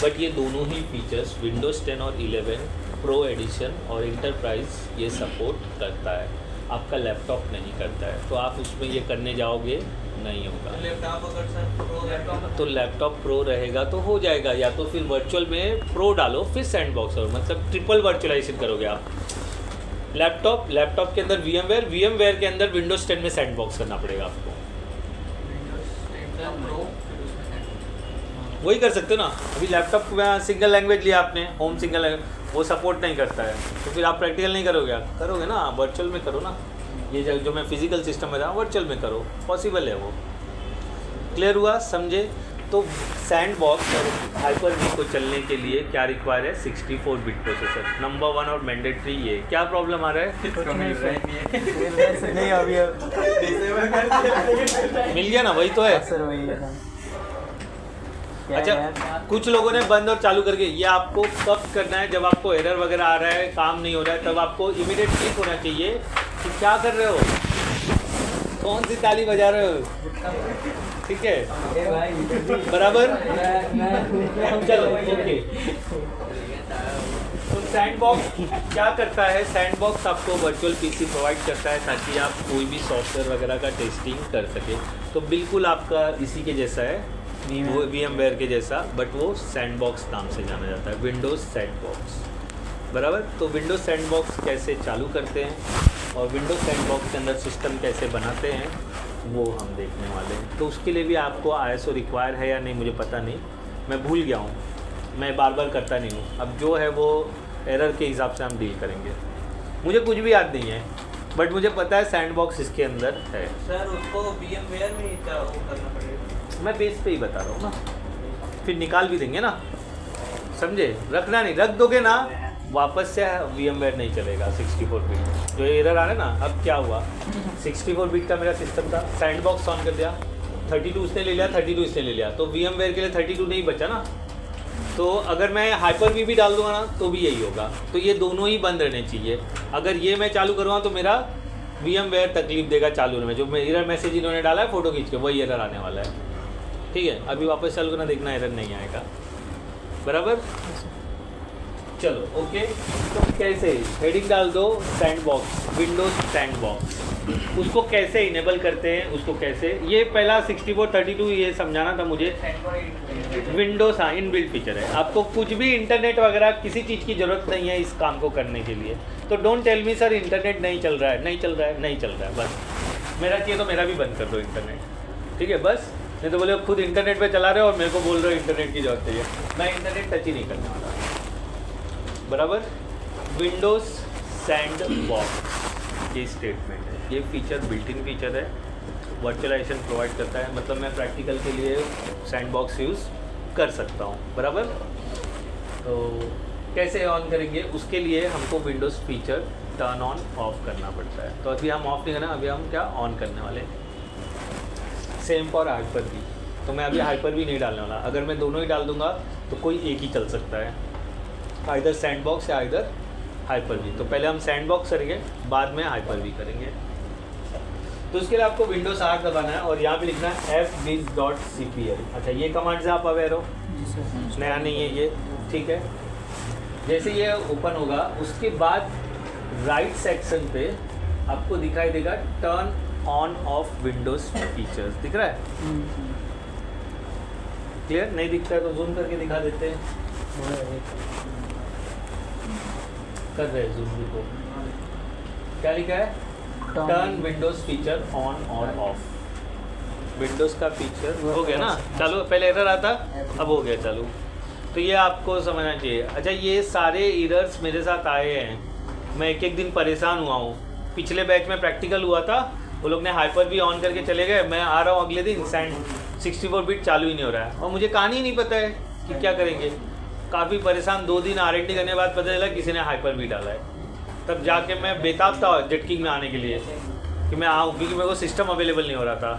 S1: बट ये दोनों ही फीचर्स विंडोज़ 10 और 11 प्रो एडिशन और इंटरप्राइज ये सपोर्ट करता है, आपका लैपटॉप नहीं करता है। तो आप उसमें ये करने जाओगे नहीं होगा।
S3: लैपटॉप अगर सर प्रो लैपटॉप
S1: तो लैपटॉप प्रो रहेगा तो हो जाएगा, या तो फिर वर्चुअल में प्रो डालो फिर सैंडबॉक्स, और मतलब ट्रिपल वर्चुअलाइजेशन करोगे आप। लैपटॉप के अंदर वीएमवेयर के अंदर विंडोज 10 में सैंडबॉक्स करना पड़ेगा आपको। वही कर सकते हो ना, अभी लैपटॉप में सिंगल लैंग्वेज लिया आपने, होम सिंगल लैंग्वेज, वो सपोर्ट नहीं करता है, तो फिर आप प्रैक्टिकल नहीं करोगे, करोगे ना वर्चुअल में करो ना। ये जो मैं फिजिकल सिस्टम में था वर्चुअल में करो, पॉसिबल है वो। क्लियर हुआ, समझे? तो सैंडबॉक्स और हाइपर वी को चलने के लिए क्या रिक्वायर है? 64 बिट प्रोसेसर, नंबर 1 और मैंडेटरी। ये क्या प्रॉब्लम आ रहा है?
S2: नहीं अभी
S1: मिल गया ना, वही तो है।
S2: सर वही है।
S1: अच्छा, कुछ लोगों ने बंद और चालू करके, ये आपको कब करना है? जब आपको एरर वगैरह आ रहा है, काम नहीं हो रहा है, तब आपको इमीडिएट क्लिक होना चाहिए कि क्या कर रहे हो, कौन सी ताली बजा रहे हो, ठीक है बराबर। चलो ओके। तो सैंडबॉक्स क्या करता है? सैंडबॉक्स आपको वर्चुअल पीसी प्रोवाइड करता है ताकि आप कोई भी सॉफ्टवेयर वगैरह का टेस्टिंग कर सके। तो बिल्कुल आपका इसी के जैसा है, वो VMware के जैसा, बट वो सैंडबॉक्स नाम से जाना जाता है, विंडोज़ सैंडबॉक्स, बराबर। तो विंडोज़ सैंडबॉक्स कैसे चालू करते हैं और विंडोज़ सैंडबॉक्स के अंदर सिस्टम कैसे बनाते हैं, वो हम देखने वाले हैं। तो उसके लिए भी आपको ISO रिक्वायर है या नहीं मुझे पता नहीं, मैं भूल गया हूँ, मैं बार बार करता नहीं हूँ। अब जो है वो एरर के हिसाब से हम डील करेंगे। मुझे कुछ भी याद नहीं है, बट मुझे पता है सैंडबॉक्स इसके अंदर है।
S3: सर उसको VMware में ही क्या वो करना पड़ेगा?
S1: मैं बेस पे ही बता रहा हूँ ना, फिर निकाल भी देंगे ना, समझे? रखना नहीं, रख दोगे ना वापस से VMware नहीं चलेगा 64 बिट। जो एरर आ रहा है ना, अब क्या हुआ, 64 बिट का मेरा सिस्टम था, सैंडबॉक्स ऑन कर दिया, 32 उसने ले लिया, 32 इसने ले लिया, तो VMware के लिए 32 नहीं बचा ना। तो अगर मैं हाइपर वी भी डाल दूंगा ना तो भी यही होगा। तो ये दोनों ही बंद रहने चाहिए। अगर ये मैं चालू करूँगा तो मेरा VMware तकलीफ देगा चालू होने में। जो एरर मैसेज इन्होंने डाला है फ़ोटो खींच के, वही एरर आने वाला है, ठीक है। अभी वापस चालू करना, देखना एरर नहीं आएगा, बराबर। चलो ओके। तो कैसे हेडिंग डाल दो, सैंडबॉक्स, विंडोज़ सैंडबॉक्स, उसको कैसे इनेबल करते हैं, उसको कैसे, ये पहला 64 32 ये समझाना था मुझे। विंडोज़ हाँ इनबिल्ट फीचर है, आपको कुछ भी इंटरनेट वगैरह किसी चीज़ की ज़रूरत नहीं है इस काम को करने के लिए। तो don't tell me sir internet नहीं चल रहा है, नहीं चल रहा है, नहीं चल रहा है, बस मेरा चाहिए तो मेरा भी बंद कर दो इंटरनेट, ठीक है बस। नहीं तो बोले खुद इंटरनेट पे चला रहे हो और मेरे को बोल रहे हो इंटरनेट की जरूरत चाहिए, मैं इंटरनेट टच ही नहीं करने वाला, बराबर। विंडोज़ सैंडबॉक्स ये स्टेटमेंट है, ये फीचर बिल्ट इन फीचर है, वर्चुअलाइजेशन प्रोवाइड करता है, मतलब मैं प्रैक्टिकल के लिए सैंडबॉक्स यूज़ कर सकता हूँ, बराबर। तो कैसे ऑन करेंगे, उसके लिए हमको Windows feature turn on off करना पड़ता है। तो अभी हम ऑफ नहीं करना, अभी हम क्या ऑन करने वाले। सेम फॉर हाइपर भी, तो मैं अभी हाइपर भी नहीं डालने वाला। अगर मैं दोनों ही डाल दूंगा तो कोई एक ही चल सकता है, आइदर सैंडबॉक्स या आइदर हाइपर भी। तो पहले हम सैंडबॉक्स करेंगे, बाद में हाइपर भी करेंगे। तो उसके लिए आपको विंडोज 8 दबाना है और यहाँ पे लिखना है fdisk.cpl। अच्छा, ये कमांड से आप अवेयर हो, नया नहीं है ये, ठीक है। जैसे ये ओपन होगा उसके बाद राइट सेक्शन पे आपको दिखाई देगा turn on off Windows features, दिख रहा है? क्लियर? नहीं दिखता है तो जूम करके दिखा देते हैं। कर रहे हैं जूम को। क्या लिखा है? टर्न विंडोज फीचर ऑन और ऑफ। विंडोज का फीचर हो गया ना चालू, पहले एरर आता अब हो गया चालू। तो ये आपको समझना चाहिए। अच्छा, ये सारे एरर्स मेरे साथ आए हैं, मैं एक एक दिन परेशान हुआ हूँ। पिछले बैच में प्रैक्टिकल हुआ था, वो लोग ने हाइपर भी ऑन करके चले गए, मैं आ रहा हूँ अगले दिन, 64 बिट चालू ही नहीं हो रहा है और मुझे कहानी ही नहीं पता है कि क्या करेंगे। काफ़ी परेशान, 2 दिन R&D करने के बाद पता चला किसी ने हाइपर भी डाला है। तब जाके मैं बेताब था जेटकिंग में आने के लिए कि मैं आऊँ, क्योंकि मेरे को सिस्टम अवेलेबल नहीं हो रहा था।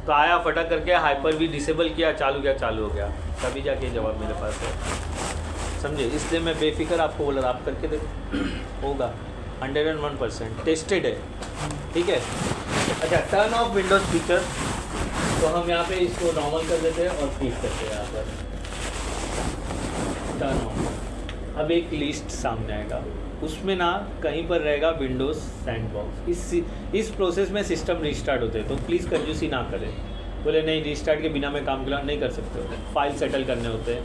S1: तो आया, फटाक करके हाइपर भी डिसेबल किया, चालू किया, चालू हो गया। तभी जाके जवाब मेरे पास है, समझे? इसलिए मैं बेफिक्र आपको बोल रहा, आप करके देखो, होगा 101% टेस्टेड है, ठीक है। अच्छा, टर्न ऑफ विंडोज फीचर, तो हम यहाँ पे इसको नॉर्मल कर देते हैं और क्लिक करते हैं यहाँ पर टर्न ऑफ। अब एक लिस्ट सामने आएगा, उसमें ना कहीं पर रहेगा विंडोज सैंडबॉक्स। इस प्रोसेस में सिस्टम रिस्टार्ट होते हैं, तो प्लीज़ कंजूसी ना करें। बोले नहीं रिस्टार्ट के बिना मैं काम करना नहीं कर सकते होते, फाइल सेटल करने होते हैं,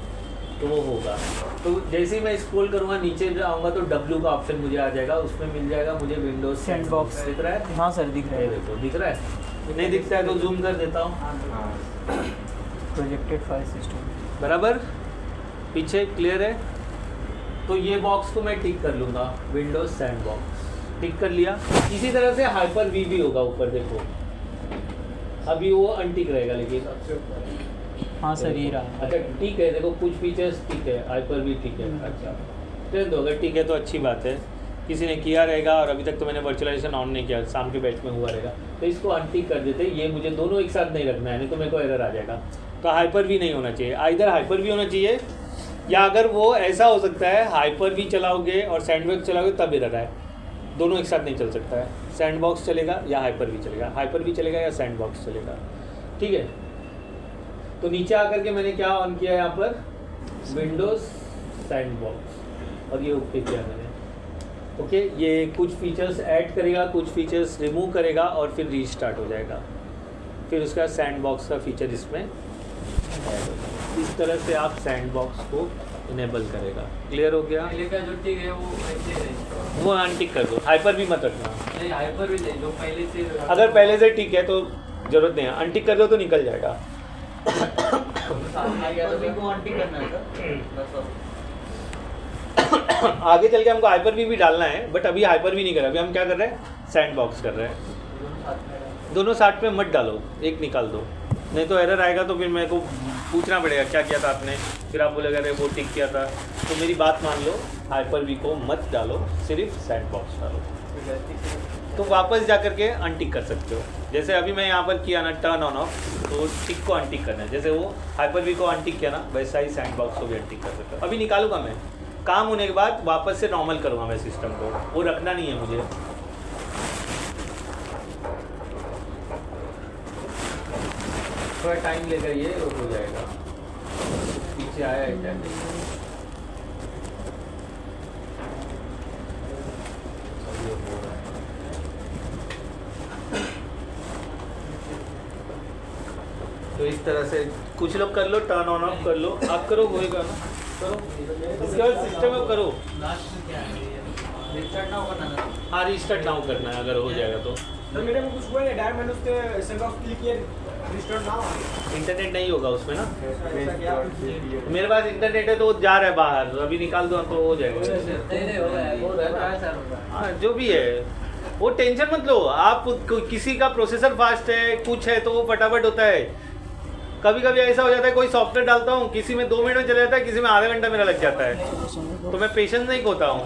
S1: तो वो होगा। तो जैसे ही मैं स्क्रॉल करूँगा नीचे आऊँगा तो W का ऑप्शन मुझे आ जाएगा, उसमें मिल जाएगा मुझे विंडोज
S2: सैंडबॉक्स।
S1: दिख रहा है?
S2: हाँ सर दिख रहा है।
S1: देखो दिख रहा है, नहीं दिखता है तो जूम कर देता हूँ।
S2: प्रोजेक्टेड फाइल सिस्टम
S1: बराबर, पीछे क्लियर है? तो ये बॉक्स को मैं टिक कर लूँगा, विंडोज सैंडबॉक्स टिक कर लिया। इसी तरह से हाइपर वी भी होगा ऊपर, देखो अभी वो अनटिक रहेगा लेकिन।
S2: हाँ सर ये रहा।
S1: अच्छा ठीक है, देखो कुछ फीचर्स ठीक है, हाइपर भी ठीक है। अच्छा ट्रेन दो, अगर ठीक है तो अच्छी बात है। किसी ने किया रहेगा और अभी तक तो मैंने वर्चुअलाइजेशन ऑन नहीं किया, शाम के बैच में हुआ रहेगा, तो इसको अनटिक कर देते। ये मुझे दोनों एक साथ नहीं रखना है, नहीं तो मेरे को एरर आ जाएगा। तो हाइपर भी नहीं होना चाहिए, इधर हाइपर भी होना चाहिए, या अगर वो ऐसा हो सकता है हाइपर भी चलाओगे और सैंडबॉक्स चलाओगे तब एरर है। दोनों एक साथ नहीं चल सकता है, सैंडबॉक्स चलेगा या हाइपर भी चलेगा, हाइपर भी चलेगा या सैंडबॉक्स चलेगा, ठीक है। तो नीचे आकर के मैंने क्या ऑन किया यहाँ पर, विंडोज सैंडबॉक्स, और ये ओके किया मैंने। ओके, ये कुछ फीचर्स ऐड करेगा, कुछ फीचर्स रिमूव करेगा और फिर रीस्टार्ट हो जाएगा। फिर उसका सैंडबॉक्स का फीचर इसमें ऐड हो जाएगा। इस तरह से आप सैंडबॉक्स को इनेबल करेगा। क्लियर हो गया?
S3: पहले का जो टिक है वो ऐसे है,
S1: वो अनटिक कर दो, हाइपर भी मत रखना।
S3: नहीं हाइपर भी जो पहले से,
S1: अगर पहले से ठीक है तो जरूरत नहीं है, अनटिक कर दो तो निकल जाएगा।
S3: आ गया तो भी को अनटिक करना है सर।
S1: आगे चल के हमको हाइपर भी डालना है, बट अभी हाइपर भी नहीं कर रहे, अभी हम क्या कर रहे हैं, सैंडबॉक्स कर रहे हैं। दोनों साथ में मत डालो, एक निकाल दो, नहीं तो एरर आएगा। तो फिर मेरे को पूछना पड़ेगा क्या किया था आपने, फिर आप बोलेगा अरे वो टिक किया था। तो मेरी बात मान लो, हाइपर वी को मत डालो, सिर्फ सैंडबॉक्स डालो, तो वापस जा करके अनटिक कर सकते हो। जैसे अभी मैं यहाँ पर किया ना टर्न ऑन ऑफ, तो टिक को अनटिक करना है। जैसे वो हाइपर वी को अनटिक किया ना, वैसा ही सैंडबॉक्स को भी अनटिक कर सकते हो। अभी निकालूंगा मैं, काम होने के बाद वापस से नॉर्मल करूँगा मैं सिस्टम को, वो रखना नहीं है मुझे। थोड़ा टाइम लेगा, ये हो जाएगा। पीछे आया है टाइम, तो इस तरह से कुछ लोग कर लो, टर्न ऑन ऑफ कर लो, आप करो, होएगा ना, करो। इसके बाद सिस्टम में करो,
S3: लास्ट क्या है, रिस्टार्ट नाउ करना है।
S1: हाँ रिस्टार्ट नाउ करना है अगर हो जाएगा तो।
S4: सर मेरे में कुछ हुआ है, डायरेक्ट मैंने उसके सैंडबॉक्स क्लिक किया, रिस्टार्ट नाउ।
S1: इंटरनेट नहीं होगा उसमें ना,
S4: ऐसा क्या?
S1: मेरे पास इंटरनेट है तो वो जा रहा है बाहर, अभी निकाल दो तो हो जाएगा।
S3: नहीं हो गया, वो रहा है सर।
S1: हाँ जो भी है, वो टेंशन मत लो आप, किसी का प्रोसेसर फास्ट है, कुछ है तो वो फटाफट होता है। कभी कभी ऐसा हो जाता है कोई सॉफ्टवेयर डालता हूँ, किसी में 2 मिनट में चला जाता है, किसी में आधा घंटा मेरा लग जाता है, तो मैं पेशेंस नहीं खोता हूँ।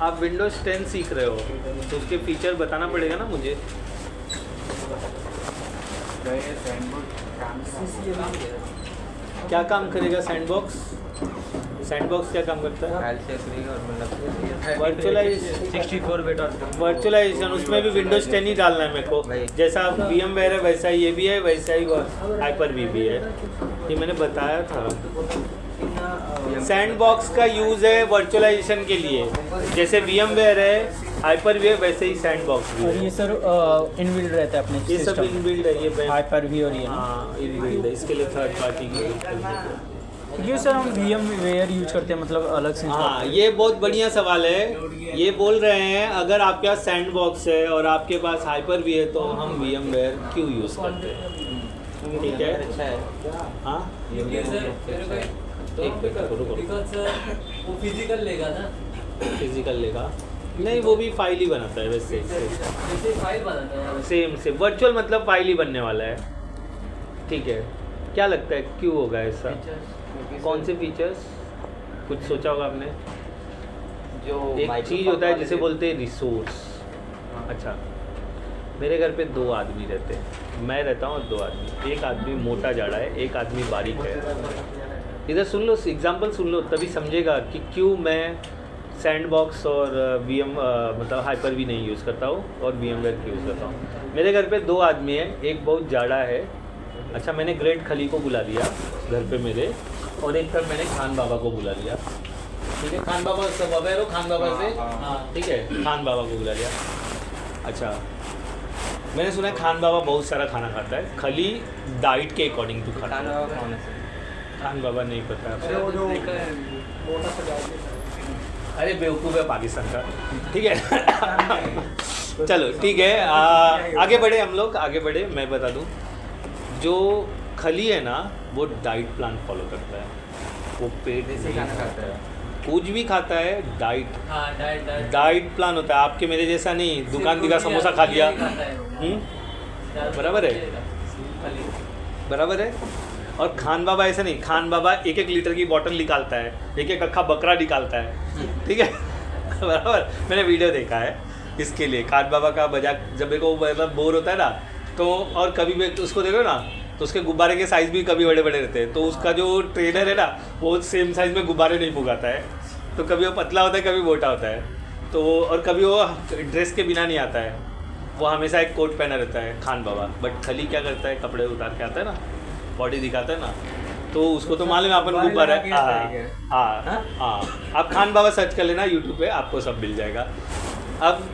S1: आप विंडोज 10 सीख रहे हो तो उसके फीचर बताना पड़ेगा ना मुझे। क्या काम करेगा सैंडबॉक्स? सैंडबॉक्स क्या काम करता है? वर्चुअलाइजेशन, उसमें भी विंडोज 10 ही डालना है मेरे को। जैसा आप VMware है वैसा ये भी है, वैसा ही Hyper-V भी है, ये मैंने बताया था। सैंडबॉक्स का यूज़ है वर्चुअलाइजेशन के लिए, जैसे VMware है, Hyper-V है, वैसे ही सैंडबॉक्स भी
S2: और
S1: है।
S2: ये सर इनबिल्ड रहता है अपने
S1: ये सब
S2: सिस्टम,
S1: इनबिल्ड है, ये
S2: Hyper-V और ये ना।
S1: हाँ इनबिल्ड है, इसके लिए थर्ड पार्टी की।
S2: क्यों सर हम VMware यूज करते हैं, मतलब अलग से
S1: हाँ ये बहुत बढ़िया सवाल है। ये बोल रहे हैं अगर आपके पास सैंडबॉक्स है और आपके पास Hyper-V है तो हम VMware क्यों यूज़ करते हैं? ठीक है, हाँ एक मिनट रुको,
S3: वो फिजिकल लेगा ना,
S1: फिजिकल लेगा नहीं, वो भी फाइल ही बनाता है वैसे
S3: जैसे फाइल बनाता है
S1: सेम से। वर्चुअल मतलब फाइल ही बनने वाला है। ठीक है, क्या लगता है क्यों होगा ऐसा? कौन से फीचर्स कुछ सोचा होगा आपने?
S5: जो
S1: एक चीज़ होता है जिसे बोलते हैं रिसोर्स। अच्छा, मेरे घर पे 2 आदमी रहते हैं, मैं रहता हूँ और 2 आदमी। एक आदमी मोटा जाड़ा है, एक आदमी बारीक है। इधर सुन लो, एग्जांपल सुन लो, तभी समझेगा कि क्यों मैं सैंडबॉक्स और मतलब Hyper-V नहीं यूज़ करता हूँ और VMware क्यों यूज़ करता हूँ। मेरे घर पे 2 आदमी हैं, एक बहुत जाड़ा है। अच्छा, मैंने ग्रेट खली को बुला लिया घर पे मेरे, और एक तरफ मैंने खान बाबा को बुला लिया। ठीक है, खान बाबा सब अवेयर हो खान बाबा से? ठीक है, खान बाबा को बुला लिया। अच्छा, मैंने सुना है खान बाबा बहुत सारा खाना खाता है, खली डाइट के अकॉर्डिंग टू खाता है। खान बाबा नहीं पता है? अरे बेवकूफ़ है पाकिस्तान का। ठीक है चलो ठीक है, आगे बढ़े हम लोग, आगे बढ़े। मैं बता दूं, जो खली है ना वो डाइट प्लान फॉलो करता है, वो पेट से खाना खाता है, कुछ भी खाता है, डाइट डाइट प्लान होता है। आपके मेरे जैसा नहीं दुकान दिखा समोसा खा लिया। बराबर है, बराबर है। और खान बाबा ऐसा नहीं, खान बाबा 1-1 लीटर की बोतल निकालता है, 1-1 अक्खा बकरा निकालता है। ठीक है बराबर, मैंने वीडियो देखा है इसके लिए। खान बाबा का मजाक जब मेरे को मतलब बोर होता है ना, तो और कभी भी उसको देखो ना तो उसके गुब्बारे के साइज़ भी कभी बड़े बड़े रहते हैं, तो उसका जो ट्रेनर है ना वो सेम साइज़ में गुब्बारे नहीं फुगाता है, तो कभी वो पतला होता है, कभी मोटा होता है, तो और कभी वो ड्रेस के बिना नहीं आता है, वो हमेशा एक कोट पहना रहता है खान बाबा। बट खली क्या करता है, कपड़े उतार के आता है ना, बॉडी दिखाता है ना, तो उसको तो मालूम है अपन गुब्बारा। हाँ, आप खान बाबा सर्च कर लेना यूट्यूब पे, आपको सब मिल जाएगा। अब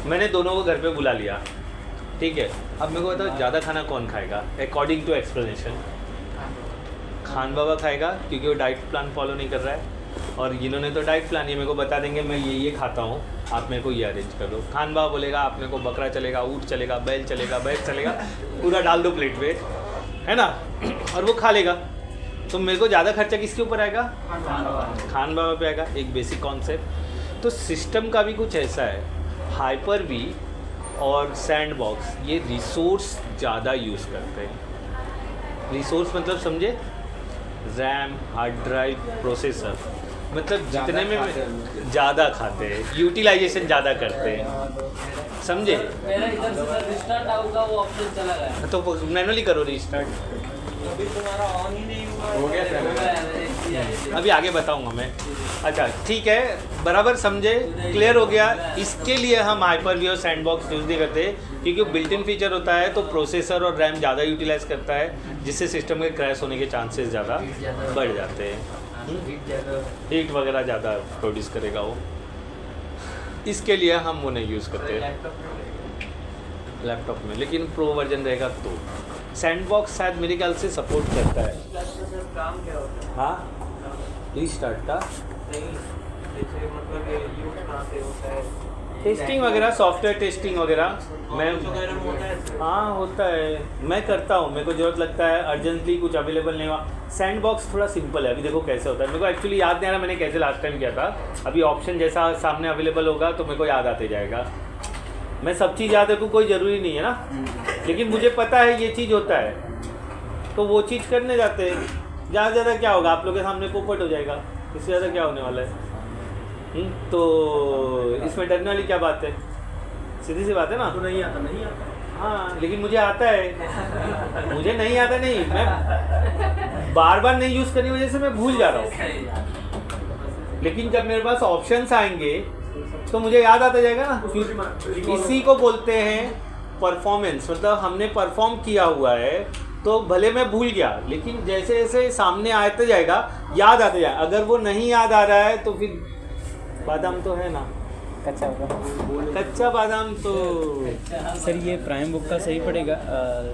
S1: मैंने दोनों को घर पे बुला लिया, ठीक है। अब मेरे को बताओ ज़्यादा खाना कौन खाएगा? अकॉर्डिंग टू एक्सप्लेनेशन खान बाबा खाएगा, क्योंकि वो डाइट प्लान फॉलो नहीं कर रहा है, और इन्होंने तो डाइट प्लान ये मेरे को बता देंगे मैं ये खाता हूँ, आप मेरे को ये अरेंज कर दो। खान बाबा बोलेगा आप मेरे को बकरा चलेगा, ऊँट चलेगा, बैल चलेगा, भैंस चलेगा, पूरा डाल दो प्लेट पे, है ना, और वो खा लेगा। तो मेरे को ज़्यादा खर्चा किसके ऊपर आएगा? खान बाबा पे आएगा। एक बेसिक कॉन्सेप्ट। तो सिस्टम का भी कुछ ऐसा है, Hyper-V और सैंडबॉक्स ये रिसोर्स ज़्यादा यूज़ करते हैं। रिसोर्स मतलब समझे, रैम, हार्ड ड्राइव, प्रोसेसर, मतलब जितने में ज़्यादा खाते हैं, यूटिलाइजेशन ज़्यादा करते हैं, समझे।
S3: मेरा इधर से रिस्टार्ट आऊंगा, वो ऑप्शन चला गया।
S1: तो मैनुअली करो रिस्टार्ट।
S3: अभी तुम्हारा ऑन ही नहीं हुआ।
S5: हो गया सर।
S1: अभी आगे बताऊंगा मैं। अच्छा ठीक है, बराबर समझे, क्लियर हो गया। इसके लिए हम Hyper-V और सैंडबॉक्स यूज़ नहीं करते, क्योंकि बिल्ट इन फीचर होता है, तो प्रोसेसर और रैम ज़्यादा यूटिलाइज करता है, जिससे सिस्टम के क्रैश होने के चांसेस ज़्यादा बढ़ जाते हैं, हीट वगैरह ज़्यादा प्रोड्यूस करेगा वो। इसके लिए हम वो नहीं यूज़ करते लैपटॉप में, लेकिन प्रो वर्जन रहेगा तो। सैंडबॉक्स शायद मेरे ख्याल से सपोर्ट करता है।
S3: काम क्या होता है?
S1: हाँ, रीस्टार्ट का
S3: नहीं, जैसे मतलब ये यूज कहाँ से होता है?
S1: टेस्टिंग वगैरह, सॉफ्टवेयर टेस्टिंग वगैरह मैं
S3: वगैरह में होता है?
S1: हाँ होता है, मैं करता हूँ, मेरे को ज़रूरत लगता है, अर्जेंटली कुछ अवेलेबल नहीं हुआ। सैंडबॉक्स थोड़ा सिंपल है, अभी देखो कैसे होता है, मेरे को एक्चुअली याद नहीं आ रहा मैंने कैसे लास्ट टाइम किया था। अभी ऑप्शन जैसा सामने अवेलेबल होगा तो मेरे को याद आते जाएगा। मैं सब चीज़ याद रखूँ कोई ज़रूरी नहीं है ना, लेकिन मुझे पता है ये चीज़ होता है, तो वो चीज़ करने जाते हैं। ज़्यादा से ज़्यादा क्या होगा, आप लोग के सामने पोपट हो जाएगा, इससे ज़्यादा क्या होने वाला है? तो इसमें डरने वाली क्या बात है? सीधी सी बात है ना।
S4: तो नहीं आता, नहीं आता।
S1: हाँ, लेकिन मुझे आता है। मुझे नहीं आता नहीं, मैं बार बार नहीं यूज़ करने की वजह से मैं भूल जा रहा हूँ, लेकिन जब मेरे पास ऑप्शंस आएंगे तो मुझे याद आता जाएगा ना। इसी को बोलते हैं परफॉर्मेंस, मतलब हमने परफॉर्म किया हुआ है, तो भले मैं भूल गया, लेकिन जैसे जैसे सामने आते जाएगा याद आते जाएगा। अगर वो नहीं याद आ रहा है तो फिर बादाम तो है ना,
S2: कच्चा होगा।
S1: कच्चा बादाम तो
S2: सर ये प्राइम बुक का सही पड़ेगा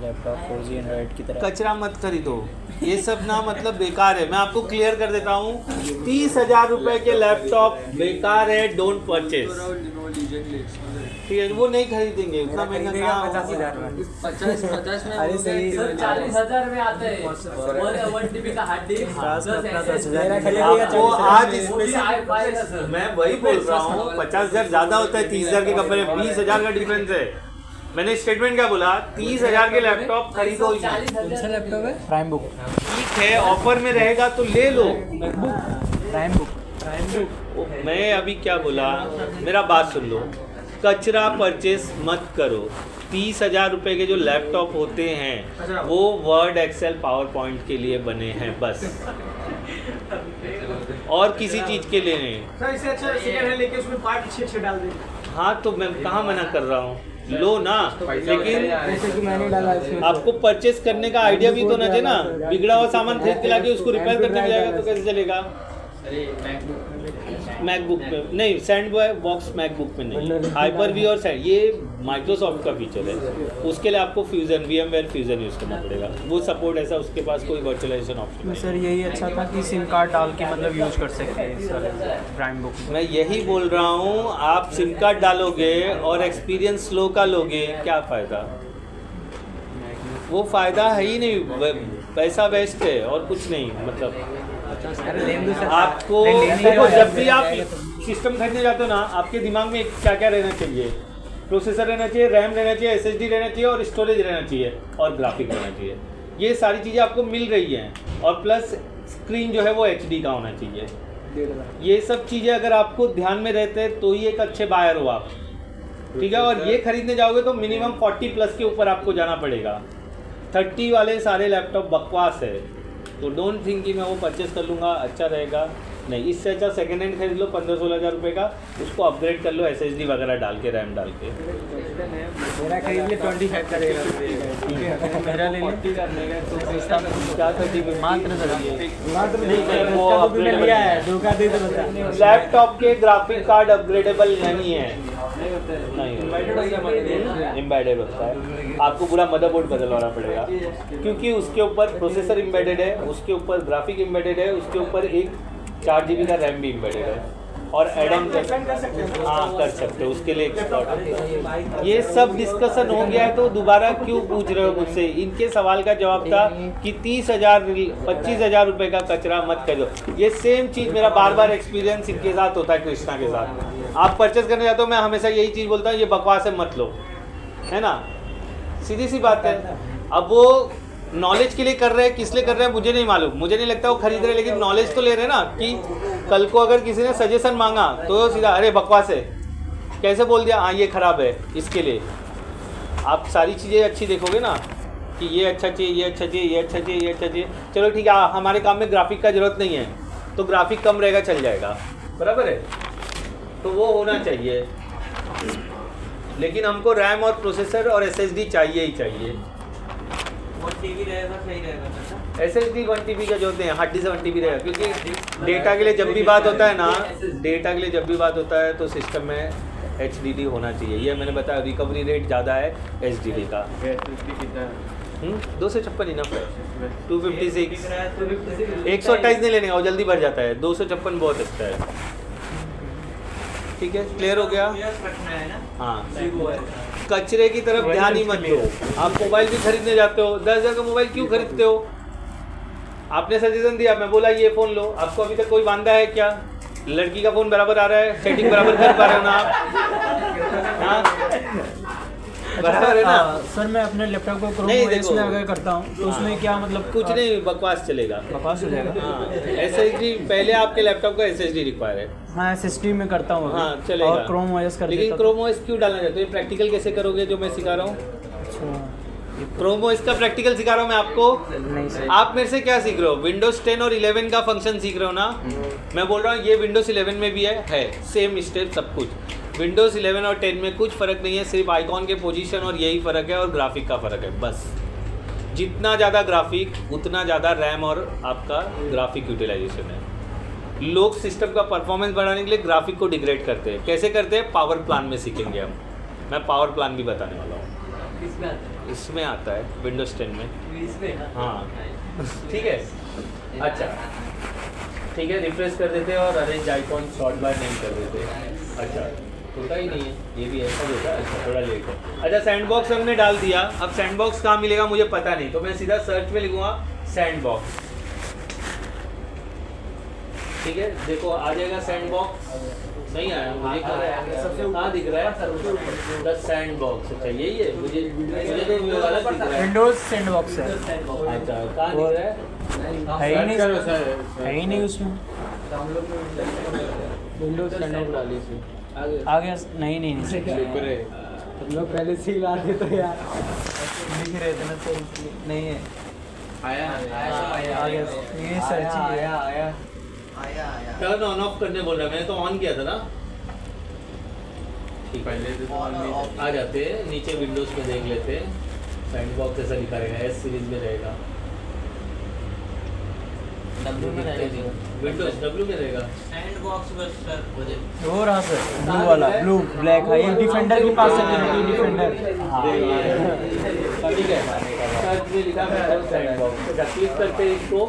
S2: लैपटॉप 4G एंड्रॉइड की तरह?
S1: कचरा मत खरीदो, ये सब ना मतलब बेकार है। मैं आपको क्लियर कर देता हूँ, 30,000 रुपए के लैपटॉप बेकार है, डोंट परचेज। ठीक है, वो नहीं खरीदेंगे, उतना महंगा कहाँ होगा?
S3: 50 में
S2: अरे सही।
S3: सर 40,000 में आता है 1 TB का हार्ड डिस्क।
S1: आपको आज
S3: वो भी पाएगा सर।
S1: मैं वही बोल रहा हूँ, 50,000 ज़्यादा होता है 30,000 के कंपेयर में, 20,000 का डिफरेंस है। मैंने स्टेटमेंट क्या बोला, 30,000 के लैपटॉप खरीदो ही।
S2: कौन सा लैपटॉप है? Prime book.
S1: ठीक है, ऑफर में रहेगा तो ले लो।
S2: Prime book.
S1: मैं अभी क्या बोला, मेरा बात सुन लो। कचरा परचेस मत करो। 30,000 रुपए के जो लैपटॉप होते हैं वो वर्ड, एक्सेल, पावर पॉइंट के लिए बने हैं बस, और किसी चीज़ के लिए नहीं।
S4: सर इससे अच्छा सेकंड हैंड लेके उसमें पार्ट अच्छे डाल दें।
S1: हाँ, तो मैं कहाँ मना कर रहा हूँ, लो ना, लेकिन
S2: जैसे कि मैंने डाला इसमें
S1: आपको परचेस करने का आइडिया भी तो ना चाहिए ना। बिगड़ा हुआ सामान खरीद के लाके उसको रिपेयर करने के जाएगा तो कैसे चलेगा? मैकबुक में नहीं, सैंड बॉक्स मैकबुक में नहीं, हाइपर वी और सैंड, ये माइक्रोसॉफ्ट का फीचर है। उसके लिए आपको फ्यूजन, VMware फ्यूजन यूज़ करना पड़ेगा, वो सपोर्ट ऐसा, उसके पास कोई वर्चुअलाइजेशन ऑप्शन नहीं।
S2: सर यही अच्छा था कि सिम कार्ड डाल के मतलब यूज कर सकते हैं सर प्राइम बुक में।
S1: मैं यही बोल रहा हूँ, आप सिम कार्ड डालोगे और एक्सपीरियंस स्लो का लोगे, क्या फ़ायदा? वो फ़ायदा है ही नहीं, पैसा वेस्ट है और कुछ नहीं। मतलब आपको देखो, जब भी आप सिस्टम खरीदने जाते हो ना, आपके दिमाग में क्या क्या रहना चाहिए? प्रोसेसर रहना चाहिए, रैम रहना चाहिए, SSD रहना चाहिए और स्टोरेज रहना चाहिए और ग्राफिक रहना चाहिए। ये सारी चीज़ें आपको मिल रही हैं, और प्लस स्क्रीन जो है वो HD का होना चाहिए। ये सब चीज़ें अगर आपको ध्यान में रहते हैं तो ही एक अच्छे बायर हो आप, ठीक है। और ये खरीदने जाओगे तो मिनिमम 40+ के ऊपर आपको जाना पड़ेगा। 30 वाले सारे लैपटॉप बकवास है, तो डोंट थिंक कि मैं वो परचेस कर लूँगा, अच्छा रहेगा। नहीं, इससे अच्छा सेकेंड हैंड खरीद लो 15-16 हज़ार रुपये का, उसको अपग्रेड कर लो SSD वगैरह डाल के, रैम डाल के।
S2: मेरा खरीद ले 25 का रहेगा, ठीक है। मेरा ले ले तो सस्ता क्या 30 मात्र नहीं,
S1: वो अपग्रेड
S2: लिया है, धोखा दे तो बता।
S1: लैपटॉप के ग्राफिक कार्ड अपग्रेडेबल नहीं है, नहीं एम्बेडेड होता है। आपको पूरा मदरबोर्ड बदलवाना पड़ेगा, क्योंकि उसके ऊपर प्रोसेसर एम्बेडेड है, उसके ऊपर ग्राफिक एम्बेडेड है, उसके ऊपर एक 4 GB का रैम भी एम्बेडेड है, और एडम कर सकते हो, उसके लिए एक्सपर्ट। ये सब डिस्कशन हो गया है, तो दोबारा क्यों पूछ रहे हो मुझसे? इनके सवाल का जवाब था कि 30,000 25,000 रुपये का कचरा मत खरीदो। ये सेम चीज़ मेरा बार बार एक्सपीरियंस इनके साथ होता है, कृष्णा के साथ। आप परचेस करने जाते हो, मैं हमेशा यही चीज़ बोलता हूँ, ये बकवास है, मत लो, है ना, सीधी सी बात है। अब वो नॉलेज के लिए कर रहे हैं, किस लिए कर रहे हैं मुझे नहीं मालूम, मुझे नहीं लगता वो खरीद रहे, लेकिन नॉलेज तो ले रहे हैं ना, कि कल को अगर किसी ने सजेशन मांगा तो सीधा अरे बकवास है, कैसे बोल दिया, हाँ ये ख़राब है, इसके लिए आप सारी चीज़ें अच्छी देखोगे ना, कि ये अच्छा चाहिए, ये अच्छा चाहिए, ये अच्छा चाहिए, ये अच्छा चाहिए। चलो ठीक है, हमारे काम में ग्राफिक का ज़रूरत नहीं है, तो ग्राफिक कम रहेगा, चल जाएगा, बराबर है, तो वो होना चाहिए। लेकिन हमको रैम और प्रोसेसर और SSD चाहिए ही चाहिए। SSD 1 TB का जो होते हैं, हार्ड डिस्क 1 TB रहेगा, क्योंकि डेटा के लिए जब भी बात होता है ना, डेटा के लिए जब भी बात होता है तो सिस्टम में HDD होना चाहिए। ये मैंने बताया, रिकवरी रेट ज़्यादा है HDD का। 256 इनफ है, 256 128 नहीं लेने, और जल्दी भर जाता है, 256 बहुत अच्छा है। ठीक है, क्लियर हो गया? हाँ, कचरे की तरफ ध्यान ही मत दो। आप मोबाइल भी खरीदने जाते हो, 10,000 का मोबाइल क्यों खरीदते हो? आपने सजेशन दिया, मैं बोला ये फ़ोन लो, आपको अभी तक कोई वांदा है क्या? लड़की का फ़ोन बराबर आ रहा है, सेटिंग बराबर कर पा रहे हो ना आप? हाँ, बराबर है ना।
S2: सर मैं अपने लैपटॉप को क्रोम
S1: नहीं,
S2: ओएस
S1: देखो।
S2: में अगर करता हूँ तो उसमें क्या मतलब
S1: कुछ नहीं, बकवास चलेगा।
S2: बकवास हो जाएगा।
S1: हाँ, SSD पहले आपके लैपटॉप का SSD रिक्वायर है।
S2: हाँ SSD में करता हूँ अभी।
S1: हाँ चलेगा।
S2: और क्रोम ओएस कर
S1: लेकिन
S2: देता
S1: क्रोम OS क्यों डालना चाहते हो? ये प्रैक्टिकल कैसे करोगे जो मैं सिखा रहा हूँ?
S2: अच्छा
S1: क्रोम OS का प्रैक्टिकल सिखा रहा हूँ मैं आपको।
S2: नहीं सर।
S1: आप मेरे से क्या सीख रहे हो? विंडोज 10 और 11 का फंक्शन सीख रहे हो ना? मैं बोल रहा हूँ ये विंडोज 11 में भी है सेम स्टेप सब कुछ। विंडोज 11 और 10 में कुछ फ़र्क नहीं है, सिर्फ आइकॉन के पोजीशन और यही फ़र्क है, और ग्राफिक का फ़र्क है बस। जितना ज़्यादा ग्राफिक उतना ज़्यादा रैम और आपका ग्राफिक यूटिलाइजेशन है। लोग सिस्टम का परफॉर्मेंस बढ़ाने के लिए ग्राफिक को डिग्रेड करते हैं। कैसे करते हैं? पावर प्लान में सीखेंगे हम। मैं पावर प्लान भी बताने वाला हूँ। इसमें आता है विंडोज 10 में। हाँ ठीक है। अच्छा ठीक है, रिफ्रेश कर देते हैं और अरेंज आइकॉन शॉर्ट बार नहीं कर देते। अच्छा होता ही नहीं है, ये भी ऐसा ही होता है। अच्छा थोड़ा लेट है। अच्छा सैंडबॉक्स हमने डाल दिया। अब सैंडबॉक्स कहाँ मिलेगा मुझे पता नहीं, तो मैं सीधा सर्च में लिखूँगा सैंडबॉक्स। ठीक है, देखो आ जाएगा सैंडबॉक्स। नहीं आया मुझे, कहाँ दिख रहा है? The sandbox. अच्छा यही है, मुझे तो वो वाला दिख रहा है।
S2: विंडोज सैंडबॉक्स है।
S1: अच्छा कहाँ दिख रहा है?
S2: है ही नहीं, है ही नहीं उसमें।
S3: विंडोज सैंडबॉक्स डाली थी।
S2: आ गया? नहीं नहीं नहीं
S3: हम लोग पहले से ही लाते तो यार
S2: लिख रहे थे ना तो इसलिए। नहीं है।
S3: आया
S2: आ गया ये सर्च ही है।
S3: आया
S1: टर्न ऑन ऑफ करने बोल रहा है, मैंने तो ऑन किया था ना। ठीक है,
S3: पहले से तो ऑन नहीं था।
S1: आ जाते हैं नीचे विंडोज में, देख लेते हैं। सैंडबॉक्स ऐसा लिखा रहेगा, एस सीरीज में रहेगा।
S5: W में रहेगा।
S1: विंडोज W में रहेगा।
S5: सैंडबॉक्स बस सर मुझे
S2: वो रहा सर, ब्लू वाला, ब्लू ब्लैक है ये। डिफेंडर की पास है, डिफेंडर। हाँ
S1: ठीक है, सर्च में लिखा है सैंडबॉक्स। अच्छा क्लिक करते ही इसको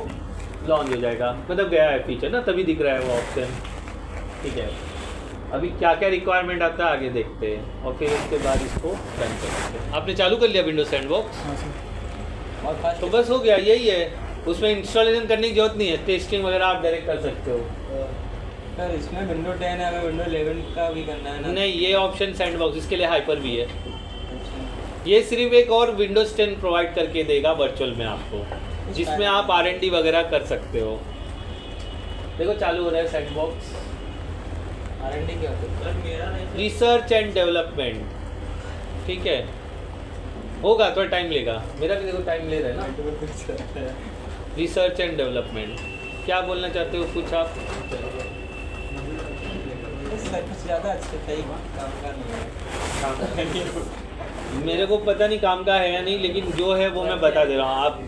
S1: लॉन्च हो जाएगा, मतलब गया है फीचर ना, तभी दिख रहा है वो ऑप्शन। ठीक है, अभी क्या क्या रिक्वायरमेंट आता है आगे देखते हैं, और फिर उसके बाद इसको रन करते हैं। आपने चालू कर लिया विंडोज सैंडबॉक्स? तो बस हो गया, यही है। उसमें इंस्टॉलेशन करने की जरूरत नहीं है, टेस्टिंग वगैरह आप डायरेक्ट कर सकते हो।
S3: सर इसमें विंडो 10 है, हमें विंडो 11 का भी करना है ना?
S1: नहीं, ये ऑप्शन सैंडबॉक्स, इसके लिए हाइपर भी है। ये सिर्फ एक और विंडोज 10 प्रोवाइड करके देगा वर्चुअल में आपको, जिसमें आप R&D वगैरह कर सकते हो। देखो चालू हो रहा है सैंडबॉक्स।
S3: R&D क्या होता है?
S1: Research and development. ठीक है, होगा, थोड़ा टाइम लेगा। मेरा भी देखो टाइम ले रहा है ना। रिसर्च एंड डेवलपमेंट, क्या बोलना चाहते हो कुछ आप?
S3: सर कुछ ज़्यादा अच्छे सही काम का नहीं है।
S1: मेरे को पता नहीं काम का है या नहीं, लेकिन जो है वो मैं बता दे रहा हूँ। आप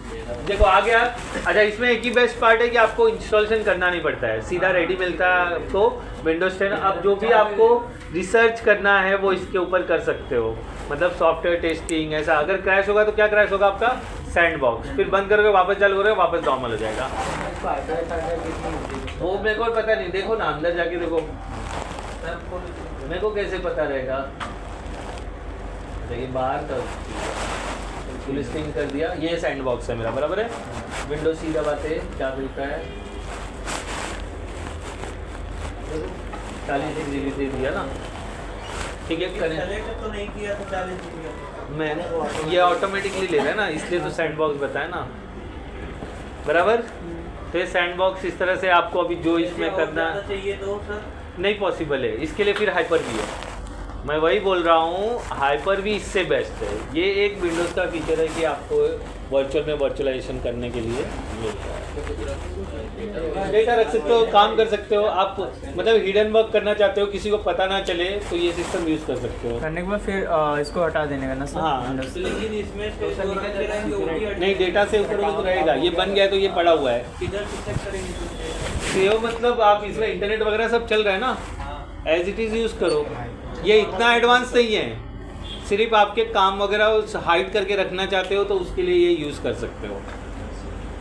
S1: देखो आ गया। अच्छा इसमें एक ही बेस्ट पार्ट है कि आपको इंस्टॉलेशन करना नहीं पड़ता है, सीधा रेडी मिलता है आपको विंडोज 10। अब जो भी आपको रिसर्च करना है वो इसके ऊपर कर सकते हो, मतलब सॉफ्टवेयर टेस्टिंग ऐसा। अगर क्रैश होगा तो क्या क्रैश होगा आपका? सैंडबॉक्स। फिर बंद करोगे वापस चालू करोगे वापस नॉर्मल हो जाएगा। वो मेरे को पता नहीं, देखो ना अंदर जाके देखो, मेरे को कैसे पता रहेगा? देखिए बाहर का फुल स्क्रीन कर दिया, ये सैंडबॉक्स है मेरा, बराबर है। विंडोज सी दबाते क्या मिलता है? 40 GB दे दिया ना। ठीक है,
S5: तो नहीं किया तो 40 GB
S1: मैं ये ऑटोमेटिकली ले रहा है ना, इसलिए तो सैंडबॉक्स बताया ना, बराबर। तो ये सैंडबॉक्स इस तरह से आपको अभी जो इसमें करना
S5: चाहिए तो सर
S1: नहीं पॉसिबल है, इसके लिए फिर हाइपर भी है। मैं वही बोल रहा हूँ, हाइपर भी इससे बेस्ट है। ये एक विंडोज़ का फीचर है कि आपको वर्चुअल में वर्चुअलाइजेशन करने के लिए मिलता है। डेटा रख सकते हो, काम कर सकते हो आप, मतलब हिडन वर्क करना चाहते हो, किसी को पता ना चले तो ये सिस्टम यूज़ कर सकते हो।
S2: करने के बाद फिर इसको हटा देने का ना सर?
S1: हाँ।
S5: लेकिन इसमें से जो रखे रहेंगे वो भी
S1: नहीं, डेटा सेव करोगे तो रहेगा। ये बन गया तो ये पड़ा हुआ है।
S5: किधर से चेक करेंगे तो
S1: सेव मतलब आप इसमें इंटरनेट वगैरह सब चल रहा है ना, एज इट इज़ यूज़ करो। ये इतना एडवांस नहीं है, सिर्फ आपके काम वगैरह हाइड करके रखना चाहते हो तो उसके लिए ये यूज़ कर सकते हो।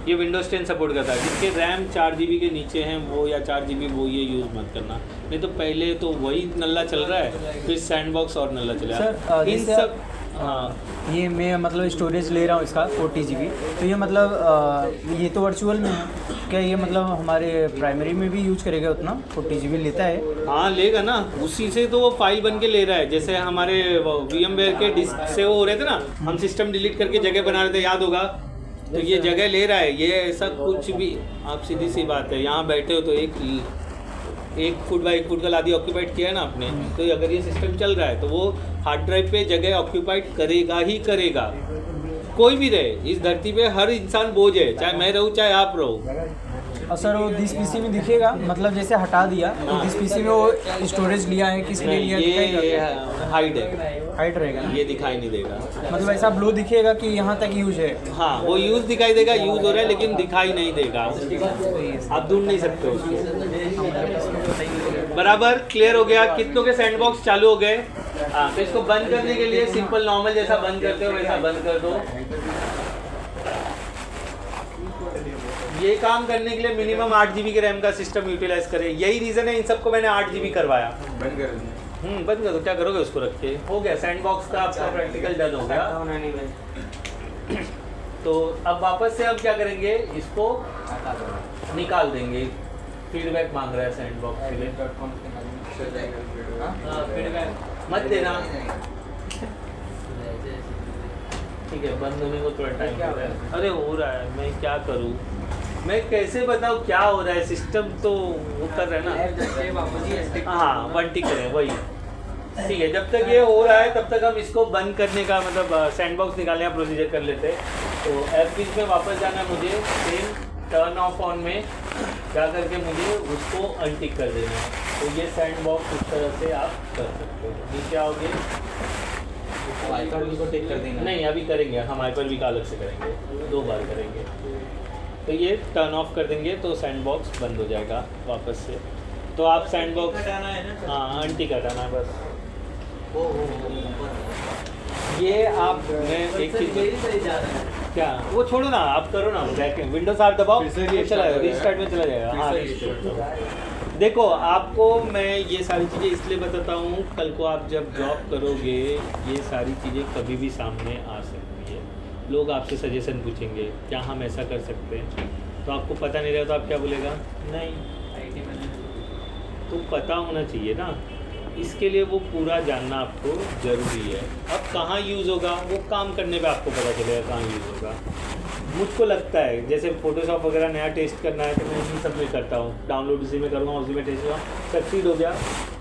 S1: ये विंडोज 10 सपोर्ट करता है। जिसके रैम 4 GB के नीचे हैं वो, या 4 GB वो, ये यूज़ मत करना। नहीं तो पहले तो वही नल्ला चल रहा है, फिर सैंडबॉक्स और नल्ला चलेगा।
S2: सर
S1: इन
S2: जैसे
S1: सब हाँ
S2: ये मैं मतलब स्टोरेज ले रहा हूँ इसका 40 GB। तो ये मतलब ये तो वर्चुअल में है, क्या ये मतलब हमारे प्राइमरी में भी यूज करेगा उतना 40 GB लेता है?
S1: हाँ लेगा ना, उसी से तो वो फाइल बन के ले रहा है। जैसे हमारे VMware के डिस्क से वो हो रहे थे ना, हम सिस्टम डिलीट करके जगह बना रहे थे, याद होगा? तो ये जगह ले रहा है। ये ऐसा कुछ भी, आप सीधी सी बात है, यहाँ बैठे हो तो एक फुट बाई 1 फुट का लादी ऑक्यूपाइड किया है ना आपने, तो अगर ये सिस्टम चल रहा है तो वो हार्ड ड्राइव पे जगह ऑक्यूपाइड करेगा ही करेगा। कोई भी रहे, इस धरती पे हर इंसान बोझ है, चाहे मैं रहूँ चाहे आप रहो।
S2: और सर वो दिस पीसी में दिखेगा, मतलब जैसे हटा दिया तो दिस पीसी में वो स्टोरेज लिया है किस लिए लिया
S1: ये हाइड है,
S2: हाइट रहेगा ना?
S1: ये दिखाई नहीं देगा।
S2: मतलब ऐसा ब्लो दिखेगा कि यहाँ तक यूज है।
S1: हाँ वो यूज दिखाई देगा, यूज हो रहा है लेकिन दिखाई नहीं देगा, आप ढूंढ नहीं सकते उसको। बराबर क्लियर हो गया? कितनों के सैंडबॉक्स चालू हो गए? हाँ, तो इसको बंद करने के लिए सिंपल नॉर्मल जैसा बंद करते हो वैसा बंद कर दो। ये काम करने के लिए मिनिमम 8 GB के रैम का सिस्टम यूटिलाइज करें। यही रीजन है इन सबको मैंने 8 GB करवाया। बंद कर दो, क्या करोगे उसको रख के? हो गया सैंडबॉक्स का आपका प्रैक्टिकल डन हो गया। तो अब वापस से अब क्या करेंगे, इसको निकाल देंगे। फीडबैक मांग रहा है सैंडबॉक्स के लिए। फीडबैक मत देना, ठीक है? बंद होने को थोड़ा टाइम लग रहा है। अरे हो रहा है, मैं क्या करूँ, मैं कैसे बताऊँ क्या हो रहा है? सिस्टम तो वो कर रहा है ना। हाँ वन टिक करें वही, ठीक है? जब तक ये हो रहा है तब तक हम इसको बंद करने का मतलब सैंडबॉक्स निकालने का प्रोसीजर कर लेते हैं। तो ऐप बीच में वापस जाना, मुझे सेम टर्न ऑफ ऑन में जा करके मुझे उसको अनटिक कर देना है। तो ये सैंडबॉक्स इस तरह से आप कर सकते हो। नीचे आओगे,
S3: को टिक कर देंगे।
S1: नहीं अभी करेंगे हम, हाइपर-वी का अलग से करेंगे, 2 बार करेंगे। तो ये टर्न ऑफ कर देंगे तो सैंडबॉक्स बंद हो जाएगा वापस से। तो आप सैंडबॉक्स
S5: हटाना है ना?
S1: हाँ अनटिक हटाना है बस। ये आप मैं एक चीज़ क्या, वो छोड़ो ना, आप करो ना, बैक विंडोज आप दबाओ, चला जाएगा, रिस्टार्ट में चला जाएगा। हाँ देखो, आपको मैं ये सारी चीज़ें इसलिए बताता हूँ, कल को आप जब जॉब करोगे ये सारी चीज़ें कभी भी सामने आ सकती है। लोग आपसे सजेशन पूछेंगे क्या हम ऐसा कर सकते हैं, तो आपको पता नहीं रहा तो आप क्या बोलेगा? नहीं, तो पता होना चाहिए ना। इसके लिए वो पूरा जानना आपको ज़रूरी है। अब कहाँ यूज़ होगा वो काम करने पे आपको पता चलेगा कहाँ यूज़ होगा। मुझको लगता है जैसे फोटोशॉप वगैरह नया टेस्ट करना है तो मैं इसी सब में करता हूँ, डाउनलोड उसी में करूँगा, उसी में टेस्ट करूँगा, सक्सीड हो गया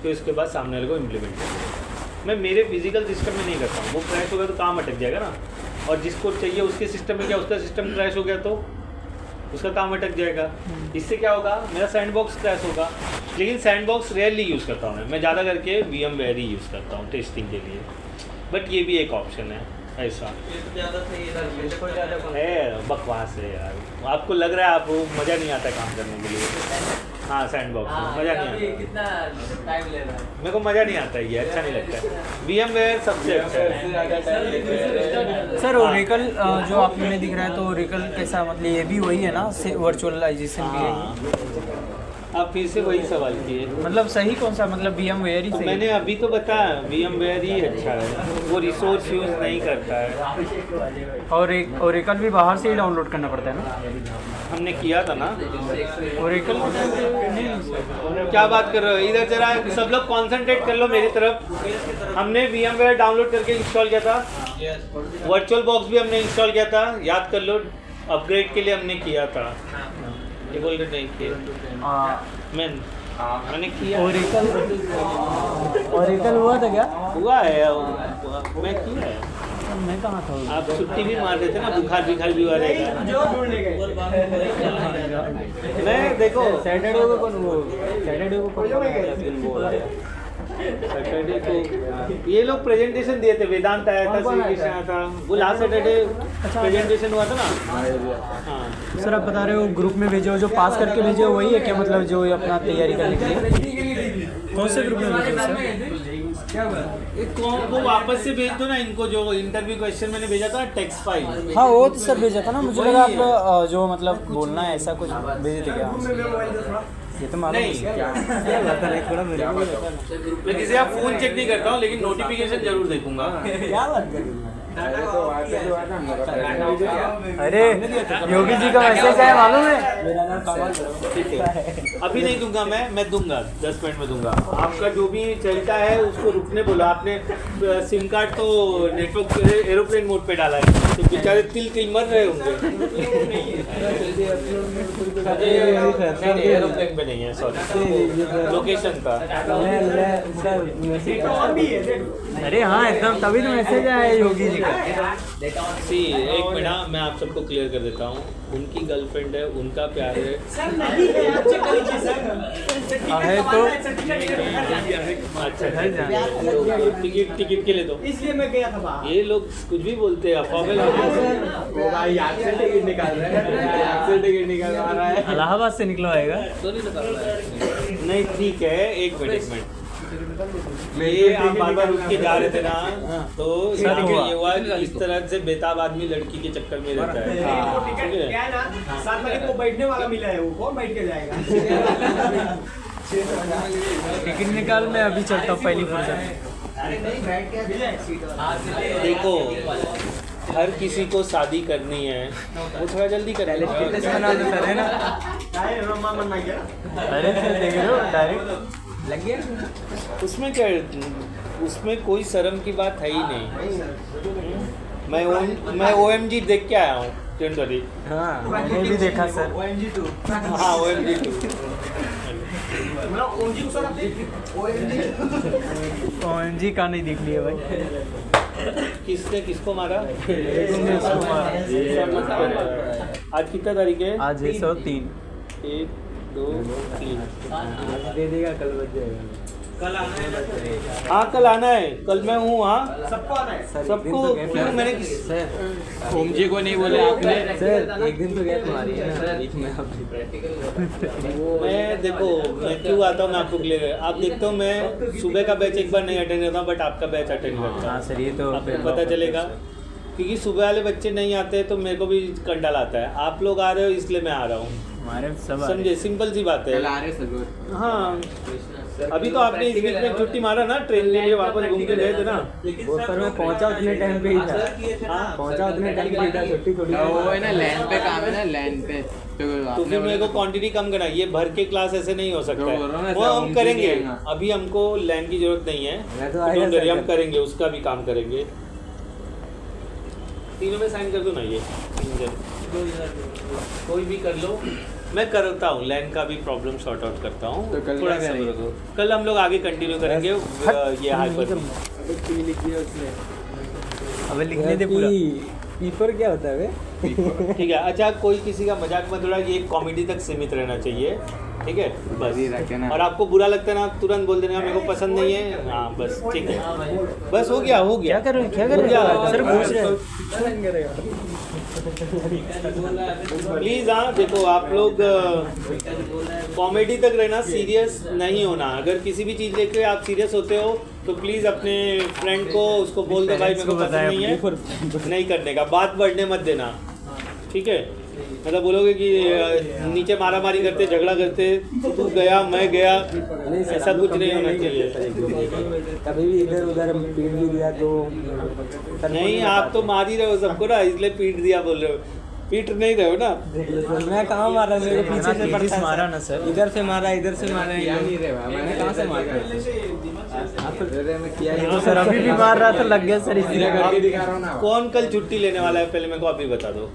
S1: तो इसके बाद सामने वाले को इम्प्लीमेंट करूँगा। मैं मेरे फिजिकल सिस्टम में नहीं करता हूँ, वो क्रैश हो गया तो काम अटक जाएगा ना, और जिसको चाहिए उसके सिस्टम में क्या, उसका सिस्टम क्रैश हो गया तो उसका काम अटक जाएगा। इससे क्या होगा, मेरा सैंडबॉक्स क्रैश होगा। लेकिन सैंडबॉक्स रेयरली यूज़ करता हूँ मैं ज़्यादा करके VMware ही यूज़ करता हूँ टेस्टिंग के लिए, बट ये भी एक ऑप्शन है ऐसा
S5: ये तो ज़्यादा सही है।
S1: है। बकवास है यार, आपको लग रहा है आपको मज़ा नहीं आता काम करने के लिए। हाँ सैंडबॉक्स में मज़ा नहीं आता,
S3: कितना टाइम ले रहा है?
S1: मेरे को मज़ा नहीं आता, ये अच्छा नहीं लगता है। VMware सबसे अच्छा है।
S2: सर ओरेकल जो आप में दिख रहा है, तो ओरेकल कैसा, मतलब ये भी वही है ना, वर्चुअलाइजेशन भी है?
S1: आप फिर से वही सवाल किए,
S2: मतलब सही कौन सा, मतलब VMware ही
S1: तो
S2: सही
S1: मैंने अभी तो बताया VMware ही अच्छा है, वो रिसोर्स यूज़ नहीं करता है।
S2: और एक ओरेकल भी बाहर से ही डाउनलोड करना पड़ता है ना?
S1: हमने किया था ना।
S2: ओरेकल
S1: क्या बात कर रहे हो, इधर जरा सब लोग कॉन्सेंट्रेट कर लो मेरी तरफ। हमने VMware डाउनलोड करके इंस्टॉल किया था, वर्चुअल बॉक्स भी हमने इंस्टॉल किया था, याद कर लो, अपग्रेड के लिए हमने किया था। ये बोल रहे नहीं किया मैंने किया।
S2: ओरेकल हुआ था क्या?
S1: हुआ है, मैं किया है।
S2: मैं कहाँ था?
S1: आप छुट्टी भी मार देते ना, बुखार भी हुआ रहेगा। मैं देखो
S2: सैटरडे को कौन
S1: सैटरडे को ये लोग प्रेजेंटेशन दिए थे, वेदांत आया था, श्री कृष्ण आया था, वो लास्ट सैटरडे प्रेजेंटेशन हुआ था ना। हाँ
S2: सर आप बता रहे हो ग्रुप में भेजे हो, जो पास करके भेजे हो वही है क्या, मतलब जो अपना तैयारी करने के लिए? कौन से ग्रुप में भेजे सर?
S1: वो वापस से भेज दो ना इनको, जो इंटरव्यू क्वेश्चन मैंने भेजा था टेक्स्ट फाइल।
S2: हाँ वो तो सर भेजा था ना, मुझे लगा आप जो मतलब बोलना है ऐसा कुछ भेजे थे क्या? ये तो मालूम
S1: नहीं।
S2: है क्या बात है, थोड़ा मेरे को भी बता ना।
S1: मैं किसी का फोन चेक नहीं करता हूँ, लेकिन नोटिफिकेशन जरूर देखूंगा।
S2: क्या बात कर रही अरे योगी जी का मैसेज है मालूम है। मेरा नाम कमल
S1: ठीक है, अभी नहीं दूंगा मैं दूंगा 10 मिनट में दूंगा। आपका जो भी चलता है उसको रुकने बोला। आपने सिम कार्ड तो नेटवर्क एरोप्लेन मोड पे डाला है, तो बेचारे तिल मर रहे होंगे। नहीं, एरोप्लेन पे नहीं है, सॉरी, लोकेशन का।
S2: अरे हाँ एकदम, तभी तो मैसेज आया योगी जी का।
S1: सी एक मिनट, मैं आप सबको क्लियर कर देता हूँ। उनकी गर्लफ्रेंड है, उनका प्यार है।
S2: है तो
S1: अच्छा, टिकट के लिए दो।
S4: इसलिए मैं गया था बाहर।
S1: ये लोग कुछ भी बोलते हैं, अफवाह
S4: वो भाई याद से टिकट निकाल रहा है, याद से टिकट निकाल रहा है।
S2: इलाहाबाद से निकलवाएगा।
S1: नहीं, ठीक है, एक मिनट। ये आप बार बार उठ के जा रहे थे ना, तो
S2: सर
S1: ये हुआ कि इस तरह से बेताब आदमी लड़की के चक्कर में रहता है।
S4: वो टिकट क्या है ना, साथ में वो बैठने वाला मिला है, वो कौन बैठ के जाएगा?
S2: टिकट निकाल, मैं अभी चलता हूँ पहली फुर्सत।
S1: देखो, हर किसी को शादी करनी है, वो थोड़ा जल्दी कर ले।
S2: बना दो सर, है ना। अरे देख रहे हो डायरेक्ट लग गया।
S1: उसमें क्या, उसमें कोई शर्म की बात है ही नहीं। मैं OMG देख के आया हूँ 10
S2: हाँ मैंने भी देखा सर।
S1: हाँ, OMG 2।
S2: OMG का नहीं देख लिया भाई।
S1: किसने किसको मारा?
S2: तुमने उसको मारा।
S1: आज कितना तारीख है?
S2: आज है 103।
S1: 1 2 3।
S2: आज दे देगा, कल बच जाएगा।
S1: हाँ, कल आना है, कल मैं हूँ। हाँ,
S4: सबको आना है।
S1: सबको क्यों? मैंने
S2: ओम जी को नहीं बोले आपने सर? एक दिन तो गया तुम्हारी है ना बीच में
S1: मैं देखो, मैं क्यों आता हूँ, मैं आपको क्लियर। आप देखते हो, मैं सुबह का बैच एक बार नहीं अटेंड करता हूँ, बट आपका बैच अटेंड करता हूँ।
S2: हाँ सर, ये तो
S1: आपको पता चलेगा, क्योंकि सुबह वाले बच्चे नहीं आते तो मेरे को भी कंटाल आता है। आप लोग आ रहे हो इसलिए मैं आ रहा हूँ,
S2: हमारे सब
S1: समझे? सिंपल सी बात है। हाँ, अभी तो आपने इस वीक में छुट्टी मारा ना, ट्रेन के लिए वापस घूम के गए थे ना।
S2: वो सर मैं पहुंचा उतने टाइम पे ही था। हाँ पहुंचा उतने टाइम पे ही था, छुट्टी थोड़ी
S3: वो है ना लैंड पे काम है ना, लैंड पे
S1: तो फिर मेरे को क्वांटिटी कम करना, ये भर के क्लास ऐसे नहीं हो सकता
S3: जो बोल रहा हूँ
S1: है।
S3: ना,
S1: वो हम
S3: उनकी
S1: करेंगे,
S3: देंगे।
S1: अभी हमको लैंड की जरूरत नहीं है,
S2: मैं तो
S1: तो
S2: आएगा
S1: don't worry,
S2: सर।
S1: हम करेंगे, उसका भी काम करेंगे। तीनों में साइन कर दो ना, ये कोई भी कर लो। मैं करता हूँ, लैंड का भी प्रॉब्लम सॉर्ट आउट करता हूँ।
S3: तो कल
S1: थोड़ा
S3: क्या
S1: सब्र
S3: करेंगे?
S1: करो, कल हम लोग आगे कंटिन्यू करेंगे। ये हाइपर
S2: अबे लिखने दे पूरा। पीपर क्या होता है?
S1: ठीक है। अच्छा, कोई किसी का मजाक मत उड़ा, ये कॉमेडी तक सीमित रहना चाहिए, ठीक है? बस। और आपको बुरा लगता है ना, तुरंत बोल देना मेरे को पसंद नहीं है। हाँ बस, ठीक है, बस हो गया।
S2: क्या कर रहे हो? क्या कर रहे हो सर? पूछ रहे हो।
S1: प्लीज। हाँ देखो, आप लोग कॉमेडी तक रहना, सीरियस नहीं होना। अगर किसी भी चीज़ लेके आप सीरियस होते हो तो प्लीज़ अपने फ्रेंड को उसको बोल दो, भाई मेरे को पसंद नहीं है, नहीं करने का। बात बढ़ने मत देना, ठीक है? मतलब बोलोगे कि नीचे मारा मारी करते, झगड़ा करते, तू गया मैं गया, ऐसा कुछ नहीं होना चाहिए।
S2: कभी भी इधर उधर पीट भी दिया तो
S1: नहीं, आप तो मार ही रहे हो सबको ना, इसलिए पीट दिया बोल रहे हो। पीट नहीं रहे हो ना?
S2: मैं कहाँ मारा? मेरे पीछे से पड़ता है। मारा ना सर, इधर से मारा, इधर से मारा।
S3: नहीं रे भाई, मैंने कहाँ से मारा?
S2: तो सर अभी भी मार रहा था, लग गया सर इसलिए।
S3: करके दिखा रहा हूँ ना।
S1: कौन कल छुट्टी लेने वाला है, पहले मेरे को अभी बता दो।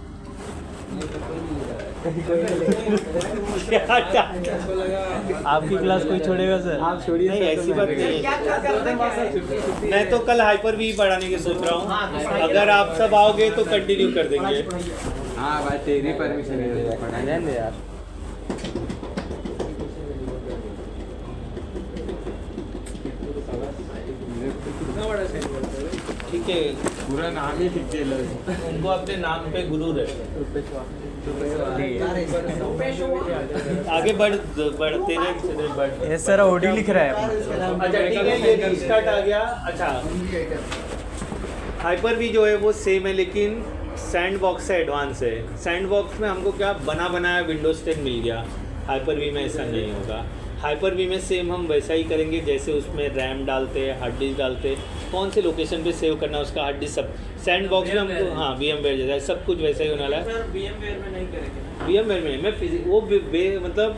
S2: आपकी क्लास कोई छोड़ेगा सर? आप छोड़िए।
S1: नहीं, ऐसी बात नहीं है। मैं तो कल हाइपर भी पढ़ाने की सोच रहा हूँ। अगर आप सब आओगे तो कंटिन्यू कर देंगे।
S3: हाँ भाई, तेरी परमिशन है, पढ़ा
S2: दे यार।
S1: ठीक है,
S3: पूरा नाम ही ठीक है।
S1: उनको अपने नाम पे गुरूर है। आगे बढ़ते रहे।
S2: ये सर ओडी लिख रहा है।
S1: अच्छा ठीक है, ये रिस्टार्ट आ गया। अच्छा, हाइपर भी जो है वो सेम है, लेकिन सैंड बॉक्स से एडवांस है। सैंड बॉक्स में हमको क्या बना बनाया विंडोज 10 मिल गया। हाइपर वी में ऐसा नहीं होगा। हाइपर वी में सेम हम वैसा ही करेंगे जैसे उसमें रैम डालते हैं, हार्ड डिस्क डालते हैं, कौन से लोकेशन पे सेव करना है उसका हार्ड डिस्क सब सैंड बॉक्स में हमको, हाँ VMware जैसा सब कुछ वैसा ही होने वाला है।
S5: सर VMware में नहीं करेंगे।
S1: VMware में मैं वो मतलब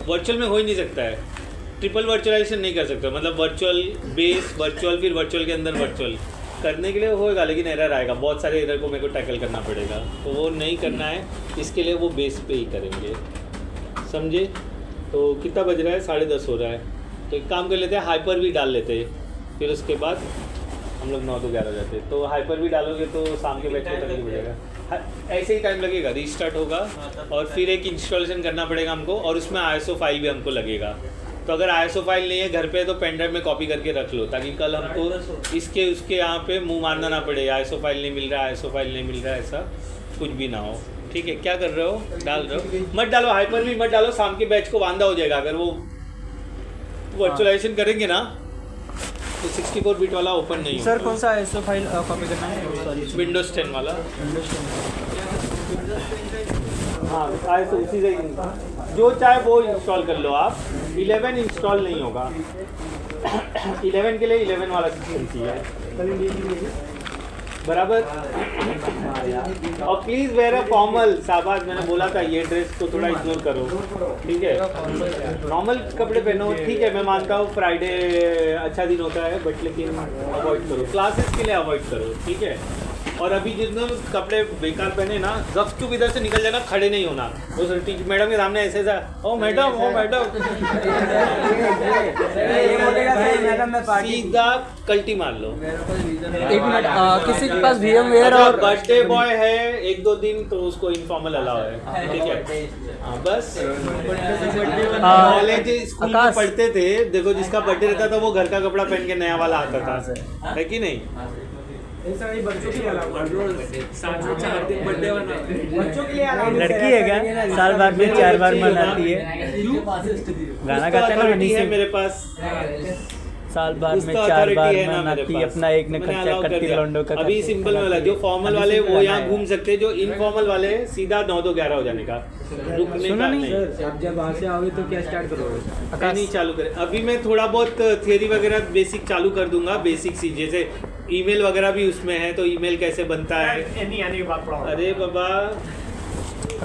S1: वर्चुअल में हो ही नहीं सकता है, ट्रिपल वर्चुअलाइजेशन नहीं कर सकता, मतलब वर्चुअल बेस वर्चुअल फिर वर्चुअल के अंदर वर्चुअल करने के लिए होएगा, लेकिन एरर आएगा, बहुत सारे एरर को मेरे को टैकल करना पड़ेगा, तो वो नहीं करना है, इसके लिए वो बेस पे ही करेंगे, समझे। तो कितना बज रहा है, 10:30 हो रहा है, तो एक काम कर लेते हैं, हाइपर भी डाल लेते हैं, फिर उसके बाद हम लोग 9 to 11 जाते हैं। तो हाइपर भी डालोगे तो शाम के बैच को तक ही बढ़ेगा, ऐसे ही टाइम लगेगा, रीस्टार्ट होगा और फिर एक इंस्टॉलेशन करना पड़ेगा हमको, और उसमें ISO फाइल भी हमको लगेगा। तो अगर ISO फाइल नहीं है घर पे तो पेन ड्राइव में कॉपी करके रख लो, ताकि कल हमको इसके उसके यहाँ पे मुंह मारना ना पड़े, ISO फाइल नहीं मिल रहा है, ISO फाइल नहीं मिल रहा है, ऐसा कुछ भी ना हो। ठीक है, क्या कर रहे हो, डाल रहे हो, मत डालो, हाइपर भी मत डालो, शाम के बैच को वांदा हो जाएगा। अगर वो वर्चुअलाइजेशन करेंगे ना तो 64 बिट वाला ओपन नहीं
S2: सर कौन सा ISO फाइल कॉपी करना है? सॉरी,
S1: विंडोज 10 वाला।
S2: विंडोज 10।
S1: हाँ ISO उसी से जो चाहे वो इंस्टॉल कर लो आप, 11 इंस्टॉल नहीं होगा। 11 के लिए 11 वाला सिस्टम चाहिए, बराबर। और प्लीज़ वेयर अ फॉर्मल, शाबाश, मैंने बोला था ये ड्रेस को थोड़ा इग्नोर करो, ठीक है, नॉर्मल कपड़े पहनो, ठीक है, मैं मानता हूँ फ्राइडे अच्छा दिन होता है, बट लेकिन अवॉइड करो, क्लासेस के लिए अवॉइड करो, ठीक है। और अभी जितने कपड़े बेकार पहने ना, जब चुप इधर से निकल जाना, खड़े नहीं होना, वो मैडम के सामने ऐसे ऐसा, ओ मैडम सीधा कल्टी मार लो।
S3: एक मिनट, किसी के पास VMware और
S1: बर्थडे बॉय है 1-2 दिन तो उसको इनफॉर्मल अलाउ है, ठीक है। हाँ बस, कॉलेज स्कूल में पढ़ते थे, देखो जिसका बर्थडे रहता था वो घर का कपड़ा पहन के नया वाला आता था, है कि नहीं।
S4: ऐसा नहीं, बच्चों के लिए अलाउ बच्चों के लिए अलाउ।
S2: लड़की है क्या, साल बाद में 4 बार मनाती है, गाना गाते हैं ना हनी
S1: है
S2: सिंह,
S1: मेरे पास
S2: साल बाद में
S1: उसका
S2: 4 बार
S1: authority है ना मेरे
S2: मनाती,
S1: पास,
S2: अपना एक ने
S1: मैंने
S2: खर्चा
S1: allow कर
S2: करती
S1: दिया।
S2: लौंडों का
S1: अभी
S2: खर्चा
S1: सिंपल वाला, जो फॉर्मल वाले वो यहाँ घूम सकते हैं, जो इनफॉर्मल वाले सीधा 9 to 11 हो जाने का, रुकने
S2: सुना
S1: का
S2: नहीं?
S1: नहीं।
S4: अब जब वहाँ से आओगे तो क्या स्टार्ट करोगे?
S1: मैं नहीं चालू करें, अभी मैं थोड़ा बहुत थियरी वगैरह बेसिक चालू कर दूंगा, बेसिक सी, जैसे ईमेल वगैरह भी उसमें है, तो ईमेल कैसे बनता है।
S4: नहीं आने के बाद पढ़ाओ।
S1: अरे बाबा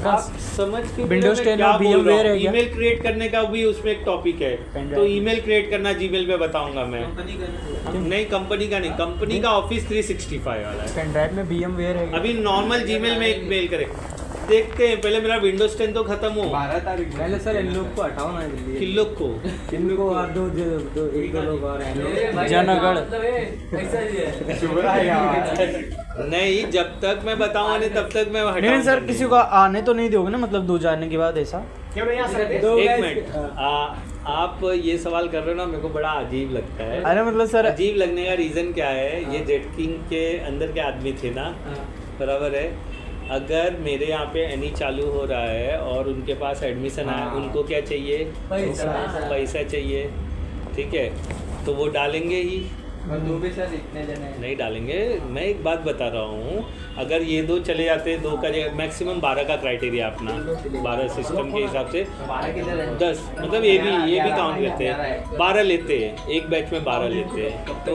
S1: आप समझ के
S2: Windows 10 और VMware है क्या?
S1: ईमेल क्रिएट करने का भी उसमें एक टॉपिक है, तो ईमेल क्रिएट करना जीमेल पे बताऊंगा मैं। नहीं कंपनी का नहीं, कंपनी का ऑफिस 365 वाला है।
S2: पेन ड्राइव में VMware है क्या?
S1: अभी नॉर्मल जीमेल में एक मेल करें, देखते हैं, पहले मेरा विंडोज 10 तो खत्म हो।
S3: 12 तारीख पहले सर इन लोग को हटाओ ना जल्दी,
S1: किन लोग को,
S3: इन लोग को और दो 1-2 लोग और हैं,
S2: जनगढ़
S1: नहीं जब तक मैं बताऊंगा नहीं तब तक मैं
S2: नहीं सर, किसी को आने तो नहीं दोगे ना, मतलब 2 जाने के बाद ऐसा?
S4: क्यों नहीं आ सकते?
S1: एक मिनट, आप ये सवाल कर रहे हो ना, मेरे को बड़ा अजीब लगता है।
S2: अरे मतलब सर,
S1: अजीब लगने का रीज़न क्या है, ये जेट किंग के अंदर के आदमी थे ना, बराबर है। अगर मेरे यहाँ पे एनी चालू हो रहा है और उनके पास एडमिशन आया, उनको क्या चाहिए, पैसा चाहिए, ठीक है, तो वो डालेंगे ही, नहीं डालेंगे। मैं एक बात बता रहा हूँ, अगर ये 2 चले जाते हैं, 2 का मैक्सिमम 12 का क्राइटेरिया अपना, 12 सिस्टम के हिसाब से 10, मतलब ये भी काउंट करते हैं, 12 लेते हैं एक बैच में, 12 लेते हैं। तो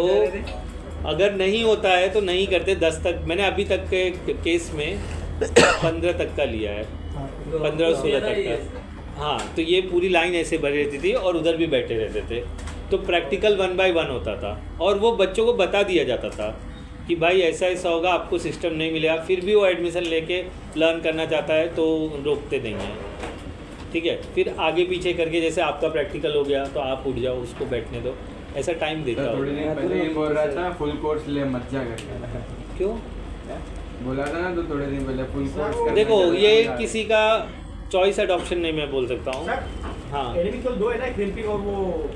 S1: अगर नहीं होता है तो नहीं करते, 10 तक। मैंने अभी तक के केस में 15 तक का लिया है, 15-16 तक का। हाँ, तो ये पूरी लाइन ऐसे भरी रहती थी और उधर भी बैठे रहते थे, तो प्रैक्टिकल 1 by 1 होता था, और वो बच्चों को बता दिया जाता था कि भाई ऐसा ऐसा होगा, आपको सिस्टम नहीं मिलेगा। फिर भी वो एडमिशन लेके लर्न करना चाहता है तो रोकते नहीं हैं, ठीक है। फिर आगे पीछे करके, जैसे आपका प्रैक्टिकल हो गया तो आप उठ जाओ, उसको बैठने दो, ऐसा टाइम देता हो।
S6: थोड़ी दिन पहले ये बोल रहा था फुल कोर्स ले मत जा करके,
S1: क्यों
S6: बोला था ना तो थोड़े दिन पहले फुल कोर्स।
S1: देखो ये किसी का चॉइस एडॉप्शन नहीं मैं बोल सकता हूँ। हाँ,
S4: एनिमी तो 2 है ना, क्रिम्पिंग और वो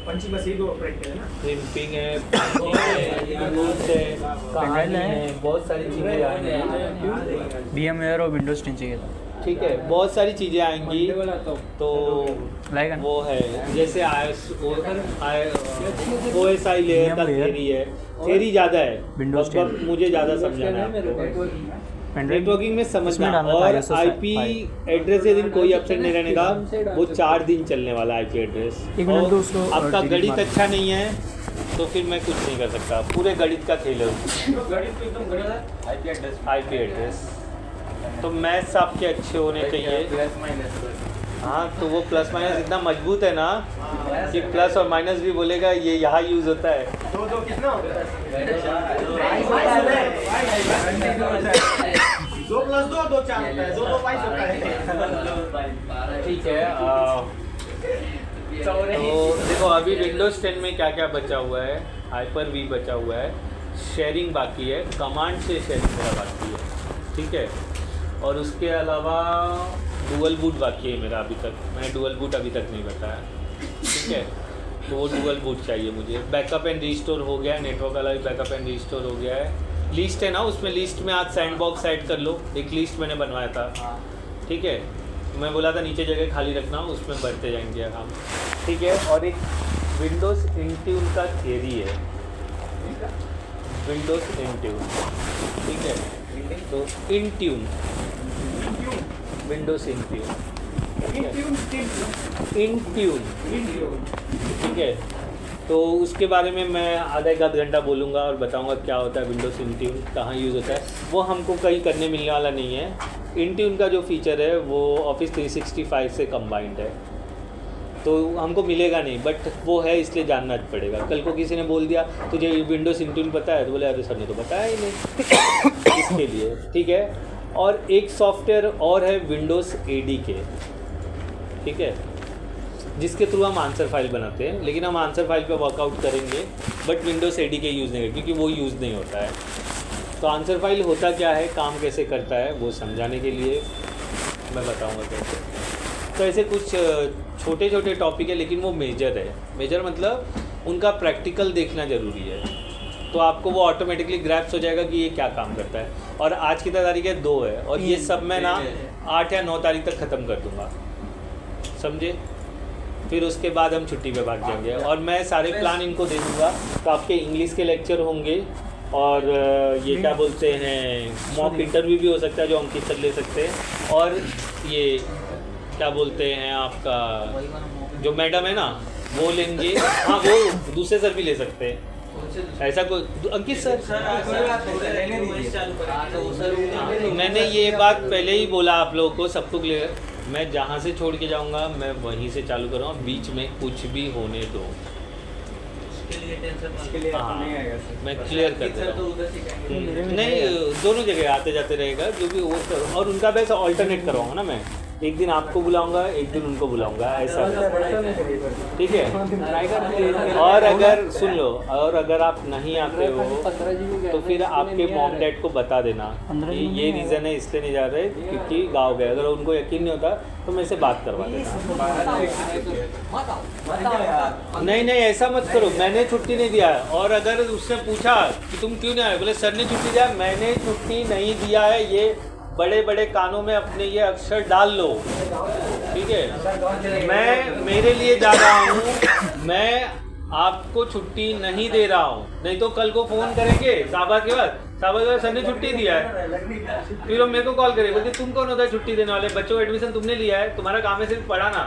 S4: पंचिंग, बस ये 2 प्रैक्टिकल है ना।
S1: क्रिम्पिंग है, रूट्स है, कहानी है, बहुत सारी चीज़ें आएंगी।
S2: VMware और विंडोज 10 चाहिए था,
S1: ठीक है, बहुत सारी चीज़ें आएंगी, तो
S2: लाएगा ना?
S1: वो है जैसे OSI लेयर का थेरी है, थेरी ज़्यादा है,
S2: Windows
S1: मुझे ज़्यादा समझाना है आपको। नेटवर्किंग में
S2: इसमें
S1: समझना।
S2: डालना था
S1: और
S2: ISO
S1: आईपी
S2: 5।
S1: एड्रेस ये दिन कोई ऑप्शन नहीं रहने का, वो 4 दिन चलने वाला आईपी एड्रेस।
S2: एक मिनट
S1: और
S2: दो उसको,
S1: आपका
S2: delete
S1: गणित
S2: मार।
S1: अच्छा नहीं है तो फिर मैं कुछ नहीं कर सकता, पूरे गणित का खेल है आईपी एड्रेस। तो मैथ्स आपके अच्छे होने चाहिए।
S6: प्लस माइनस
S1: हाँ, तो वो प्लस माइनस इतना मजबूत है ना कि प्लस और माइनस भी बोलेगा, ये यहाँ यूज़ होता है।
S4: दो दो कितना होता है? 2 + 2 2 4 होता है, 2 2 5 होता है।
S1: ठीक है। तो देखो अभी विंडोज़ 10 में क्या क्या बचा हुआ है, हाइपर वी बचा हुआ है, शेयरिंग बाकी है, कमांड से शेयरिंग मेरा बाकी है, ठीक है। और उसके अलावा डुअल बूट बाकी है मेरा अभी तक, मैं डुअल बूट अभी तक नहीं बताया, ठीक है। तो वो डुअल बूट चाहिए मुझे। बैकअप एंड रिस्टोर हो गया, नेटवर्क वाला भी बैकअप एंड रिस्टोर हो गया है। लिस्ट है ना, उसमें लिस्ट में आज सैंडबॉक्स ऐड कर लो, एक लिस्ट मैंने बनवाया था, ठीक है। मैं बोला था नीचे जगह खाली रखना, उसमें बढ़ते जाएंगे हम, ठीक है। और एक विंडोज़ इंट्यून का थियरी है, विंडोज़ इंट्यून, ठीक है। तो इंट्यून, विंडोज़ इंट्यून, इंट्यून, ठीक है। तो उसके बारे में मैं आधा एक आध घंटा बोलूँगा और बताऊँगा क्या होता है विंडोज़ इंट्यून, कहाँ यूज़ होता है। वो हमको कहीं करने मिलने वाला नहीं है। इंट्यून का जो फीचर है वो ऑफिस 365 से कंबाइंड है, तो हमको मिलेगा नहीं, बट वो है इसलिए जानना पड़ेगा। कल को किसी ने बोल दिया तुझे विंडोज़ इंट्यून पता है, तो बोले अरे सर ने तो बताया ही नहीं इसके लिए, ठीक है। और एक सॉफ्टवेयर और है विंडोज़ ADK, ठीक है, जिसके थ्रू हम आंसर फाइल बनाते हैं, लेकिन हम आंसर फाइल पे वर्कआउट करेंगे, बट विंडोज़ ADK यूज़ नहीं करेंगे क्योंकि वो यूज़ नहीं होता है। तो आंसर फाइल होता क्या है, काम कैसे करता है, वो समझाने के लिए मैं बताऊंगा कैसे। तो ऐसे कुछ छोटे छोटे टॉपिक है, लेकिन वो मेजर है। मेजर मतलब उनका प्रैक्टिकल देखना ज़रूरी है, तो आपको वो ऑटोमेटिकली ग्रैप्स हो जाएगा कि ये क्या काम करता है। और आज की तारीख है 2 है, और ये सब मैं ना 8 या 9 तारीख तक ख़त्म कर दूँगा, समझे। फिर उसके बाद हम छुट्टी पे भाग जाएंगे, और मैं सारे प्लान इनको दे दूँगा। तो आपके इंग्लिश के लेक्चर होंगे, और ये क्या बोलते हैं, मॉक इंटरव्यू भी हो सकता है जो अंकित सर ले सकते हैं, और ये क्या बोलते हैं आपका जो मैडम है ना वो लेंगे। हाँ, वो दूसरे सर भी ले सकते हैं, ऐसा कोई अंकित सर। मैंने ये बात पहले ही बोला आप लोगों को, सबको क्लियर। मैं जहाँ से छोड़ के जाऊँगा मैं वहीं से चालू कर रहा हूँ, बीच में कुछ भी होने दो। हाँ, मैं क्लियर कर दे रहा हूँ। नहीं, दोनों जगह आते जाते रहेगा जो भी वो, और उनका वैसे ऑल्टरनेट करवाऊँगा ना मैं, एक दिन आपको बुलाऊंगा, एक दिन उनको बुलाऊंगा, ऐसा, ठीक है। और अगर सुन लो, और अगर आप नहीं आते हो तो फिर आपके मॉम डैड को बता देना कि ये रीज़न है इसलिए नहीं जा रहे क्योंकि गाँव गए। अगर उनको यकीन नहीं होता तो मेरे से बात करवा देना। नहीं नहीं, ऐसा मत करो, मैंने छुट्टी नहीं दिया है। और अगर उसने पूछा कि तुम क्यों नहीं आए, बोले सर ने छुट्टी दिया, मैंने छुट्टी नहीं दिया है, ये बड़े बड़े कानों में अपने ये अक्षर डाल लो, ठीक है। मैं मेरे लिए जा रहा हूँ, मैं आपको छुट्टी नहीं दे रहा हूँ। नहीं तो कल को फ़ोन करेंगे शाबाश के बाद सर ने छुट्टी दिया है, फिर वो मेरे को कॉल करेंगे, बोलते तुम कौन होता है छुट्टी देने वाले, बच्चों एडमिशन तुमने लिया है, तुम्हारा काम है सिर्फ पढ़ाना,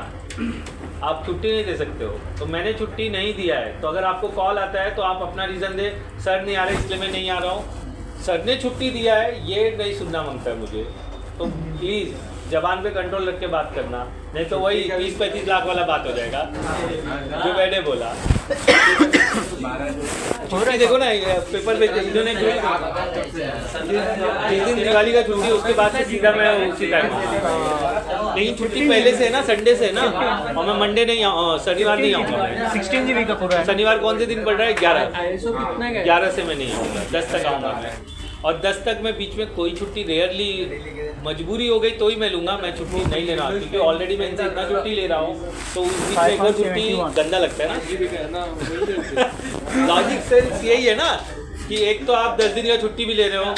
S1: आप छुट्टी नहीं दे सकते हो। तो मैंने छुट्टी नहीं दिया है। तो अगर आपको कॉल आता है तो आप अपना रीज़न दे, सर नहीं आ रहे इसलिए मैं नहीं आ रहा हूँ, सर ने छुट्टी दिया है, ये नहीं सुनना मांगता है मुझे। तो प्लीज़ जबान पे कंट्रोल रख के बात करना, नहीं तो वही 20-25 लाख वाला बात हो जाएगा जो मैंने बोला। छुट्टी देखो ना, पेपर पे इन्होंने जिस दिन दिवाली का छुट्टी उसके बाद से सीधा मैं उसी टाइम, लेकिन छुट्टी पहले से है ना, संडे से है ना, और मैं मंडे नहीं शनिवार नहीं आऊँगा मैं।
S2: 16 GB का पूरा है।
S1: शनिवार कौन से दिन पड़ रहा है? 11 से मैं नहीं आऊँगा, 10 तक आऊँगा मैं। और 10 तक मैं बीच में कोई छुट्टी, रेयरली मजबूरी हो गई तो ही मैं लूँगा, मैं छुट्टी नहीं ले रहा क्योंकि ऑलरेडी मैं इनसे इतना छुट्टी ले रहा हूँ, तो उस बीच में एक और छुट्टी गंदा लगता है ना। लॉजिक सेंस यही है ना कि एक तो आप 10 दिन का छुट्टी भी ले रहे हो,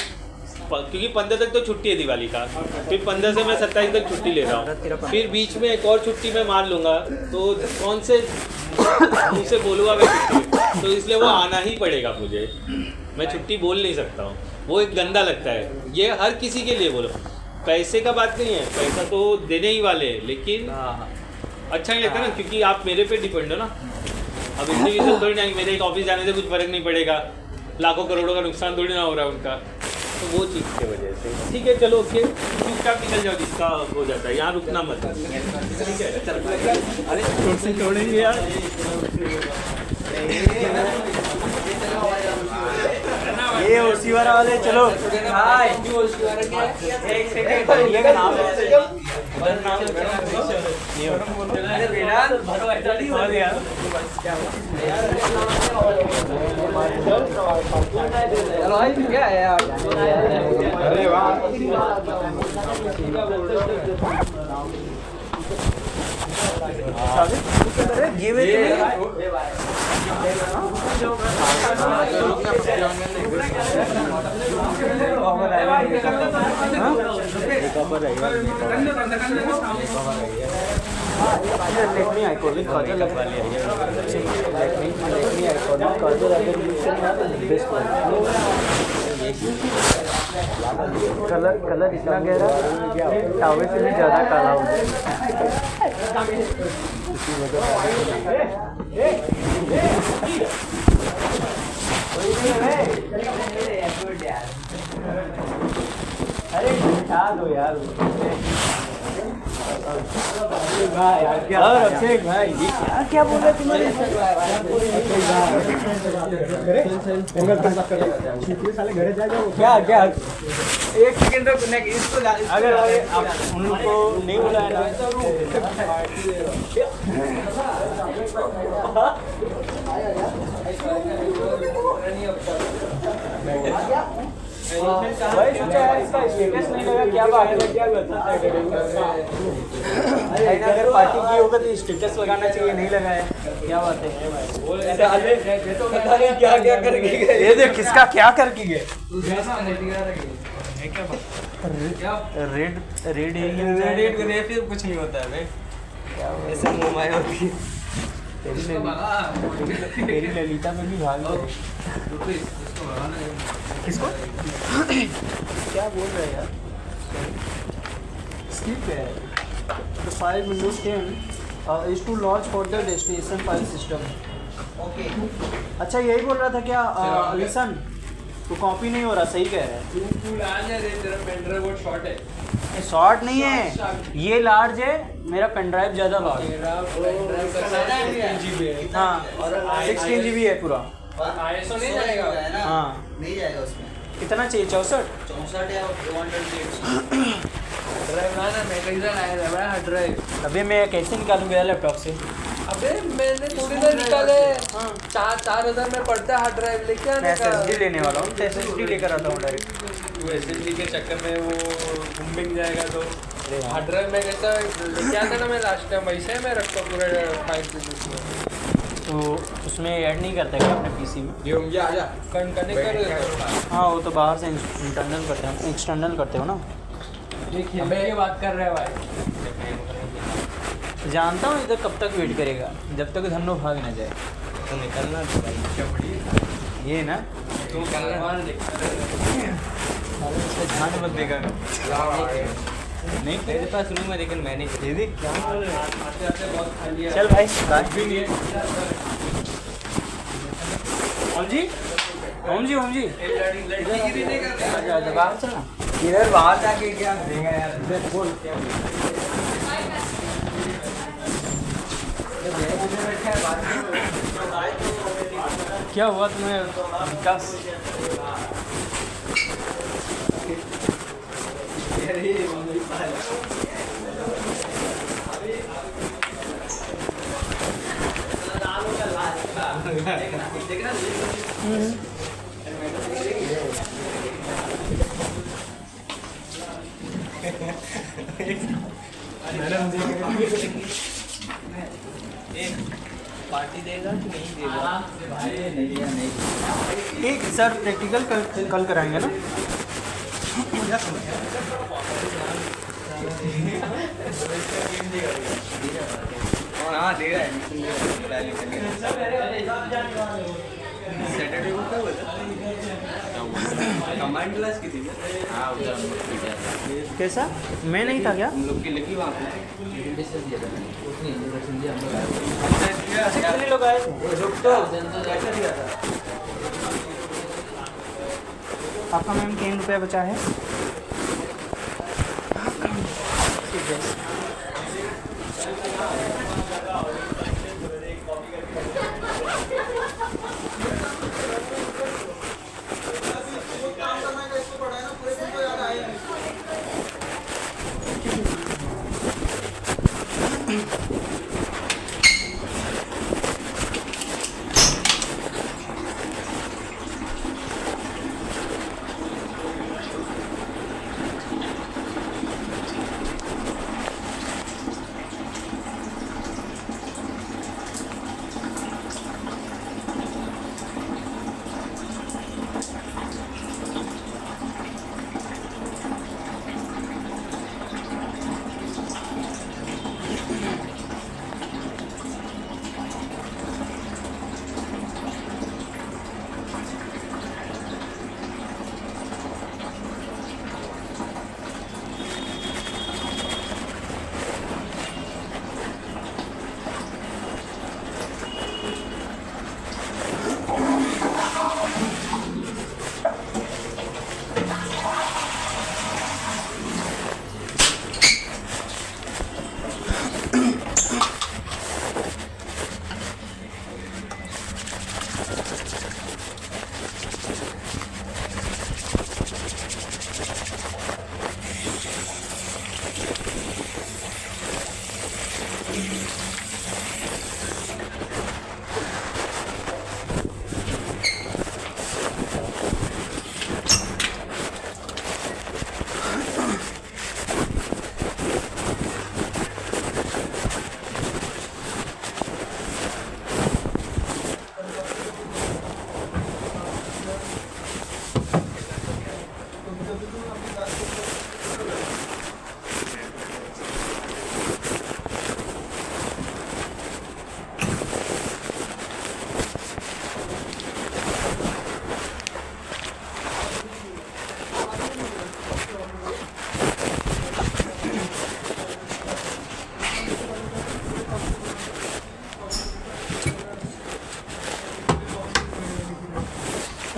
S1: क्योंकि 15 तक तो छुट्टी है दिवाली का, फिर 15 से मैं 27 तक छुट्टी ले रहा हूँ, फिर बीच में एक और छुट्टी मैं मान लूँगा, तो कौन से मुँह से बोलूँगा मैं छुट्टी, तो इसलिए वो आना ही पड़ेगा मुझे, मैं छुट्टी बोल नहीं सकता हूँ। वो एक गंदा लगता है। ये हर किसी के लिए बोलो, पैसे का बात नहीं है, पैसा तो देने ही वाले हैं, लेकिन अच्छा नहीं लगता ना, क्योंकि आप मेरे पे डिपेंड हो ना। अब इतनी भी थोड़ी ना, मेरे एक ऑफिस जाने से कुछ फर्क नहीं पड़ेगा, लाखों करोड़ों का नुकसान थोड़ी ना हो रहा है उनका, तो वो चीज़ की वजह से। ठीक है चलो ओके, चुपचाप निकल जाओ, जिसका हो जाता है, यहाँ रुकना मत। ठीक है अरे से छोड़ेंगे यार।
S2: ये ओसीवारा वाले चलो। एक सेकंड, ये का नाम है
S3: क्या है यार?
S6: अरे वाह
S2: लेक्मी आइकॉनिक काजल लगवा लिया लेक्मी आइकॉनिक काजल अगर यूज करना तो बेस्ट कलर इतना गहरा टावे से भी ज़्यादा काला हो अरे बिठा दो यार। और अभिषेक भाई क्या बोल रहे तुम्हारे
S4: साले घरे जाएगा
S2: क्या क्या
S3: एक सेकंड रुक, इसको
S2: अगर आप उनको नहीं बुलाया ना भाई सोचा यार इसका स्टेटस नहीं लगा, क्या बात है, क्या अगर पार्टी की होगा तो स्टेटस लगाना चाहिए, नहीं लगाया, क्या बात है।
S3: पता नहीं क्या क्या करके गए।
S2: ये देख किसका क्या करके गए। रेड रेड
S3: रेड करे फिर कुछ नहीं होता है भाई, ऐसे मुंह माया होती है।
S2: तेरी ललिता में भी भाग गए। किसको क्या बोल रहे हैं यार? स्किप है। The file Windows 10 is to launch for the destination file system.
S3: Okay
S2: अच्छा यही बोल रहा था क्या लिसन? तो कॉपी नहीं हो रहा, सही कह रहा है। शॉर्ट नहीं है, ये लार्ज है, मेरा पेन ड्राइव ज़्यादा लार्ज है। हाँ 16 GB है पूरा।
S3: ISO नहीं जाएगा
S2: हाँ
S3: नहीं जाएगा उसमें।
S2: कितना चाहिए? 64
S3: 64 या 200 ड्राइव ना मैं कहीं से लाया था हार्ड ड्राइव।
S2: अभी मैं कैसे निकालूंगा लैपटॉप से?
S3: अबे मैंने थोड़ी ना निकाले। 4000 में पड़ता है हार्ड ड्राइव, लेके आने का।
S2: SSD लेने वाला हूँ, तो SSD लेकर आता हूँ डायरेक्ट।
S3: SSD के चक्कर में वो घूमिंग जाएगा, तो हार्ड ड्राइव में कैसा लेके आता ना मैं लास्ट टाइम, वैसे मैं रखता पूरे फाइल उसमें।
S2: तो उसमें ऐड नहीं करता क्या अपने पीसी में?
S3: ये आजा कनेक्ट कर देता।
S2: हाँ वो तो बाहर से इंटरनल करते हैं, एक्सटर्नल करते हो ना।
S3: देखिए मैं ये बात कर रहा है भाई,
S2: जानता हूँ इधर कब तक वेट करेगा, जब तक धन्नो भाग ना जाए।
S3: तो निकलना
S2: ये ना
S3: तो
S2: ध्यान मत देगा
S3: नहीं मेरे पास रूम है, लेकिन मैंने
S2: ये देख
S3: आते आते बहुत खा लिया।
S2: चल भाई बात
S3: भी नहीं है।
S2: ओम जी ओम जी ओम जी आजा आजा बाहर चलना।
S3: इधर बाहर जाके क्या देगा यार? बोल क्या
S2: क्या हुआ तुम्हें विकास?
S3: पार्टी देगा कि नहीं देगा?
S2: एक सर प्रैक्टिकल कल कराएंगे ना?
S3: हाँ दे रहा है।
S6: सैटरडे को क्या बोला कंबाइंड क्लास की थी क्या? हाँ उधर हम लोग की था।
S2: कैसा? मैं नहीं था क्या?
S6: हम लोग की लगी वहाँ पे
S2: अच्छा कितने लोग आए? आपका मैम 3 रुपये बचा है।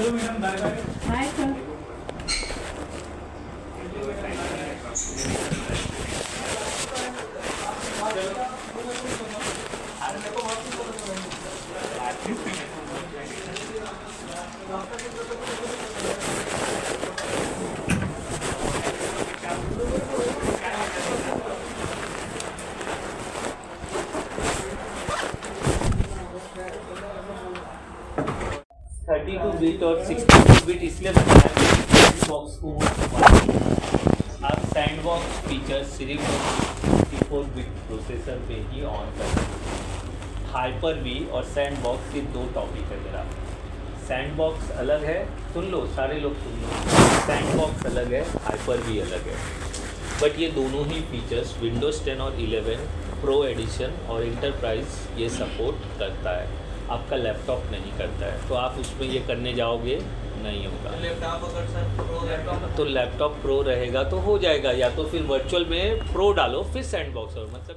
S7: Hi sir.
S1: Thirty two bit और 62 बिट इसलिए बताया सैंडबॉक्स को आप सैंडबॉक्स फीचर सिर्फ 64 बिट प्रोसेसर पे ही ऑन कर सकते हैं। हाइपर वी और सैंडबॉक्स ये दो टॉपिक है मेरा। सैंडबॉक्स अलग है, सुन लो सारे लोग सुन लो, सैंडबॉक्स अलग है, हाइपर वी अलग है। बट ये दोनों ही फीचर्स विंडोज़ 10 और 11 प्रो एडिशन और इंटरप्राइज ये सपोर्ट करता है, आपका लैपटॉप नहीं करता है। तो आप उसमें ये करने जाओगे नहीं होगा।
S5: लैपटॉप अगर सर प्रो लैपटॉप
S1: तो लैपटॉप प्रो रहेगा तो हो जाएगा, या तो फिर वर्चुअल में प्रो डालो फिर सैंडबॉक्स और मतलब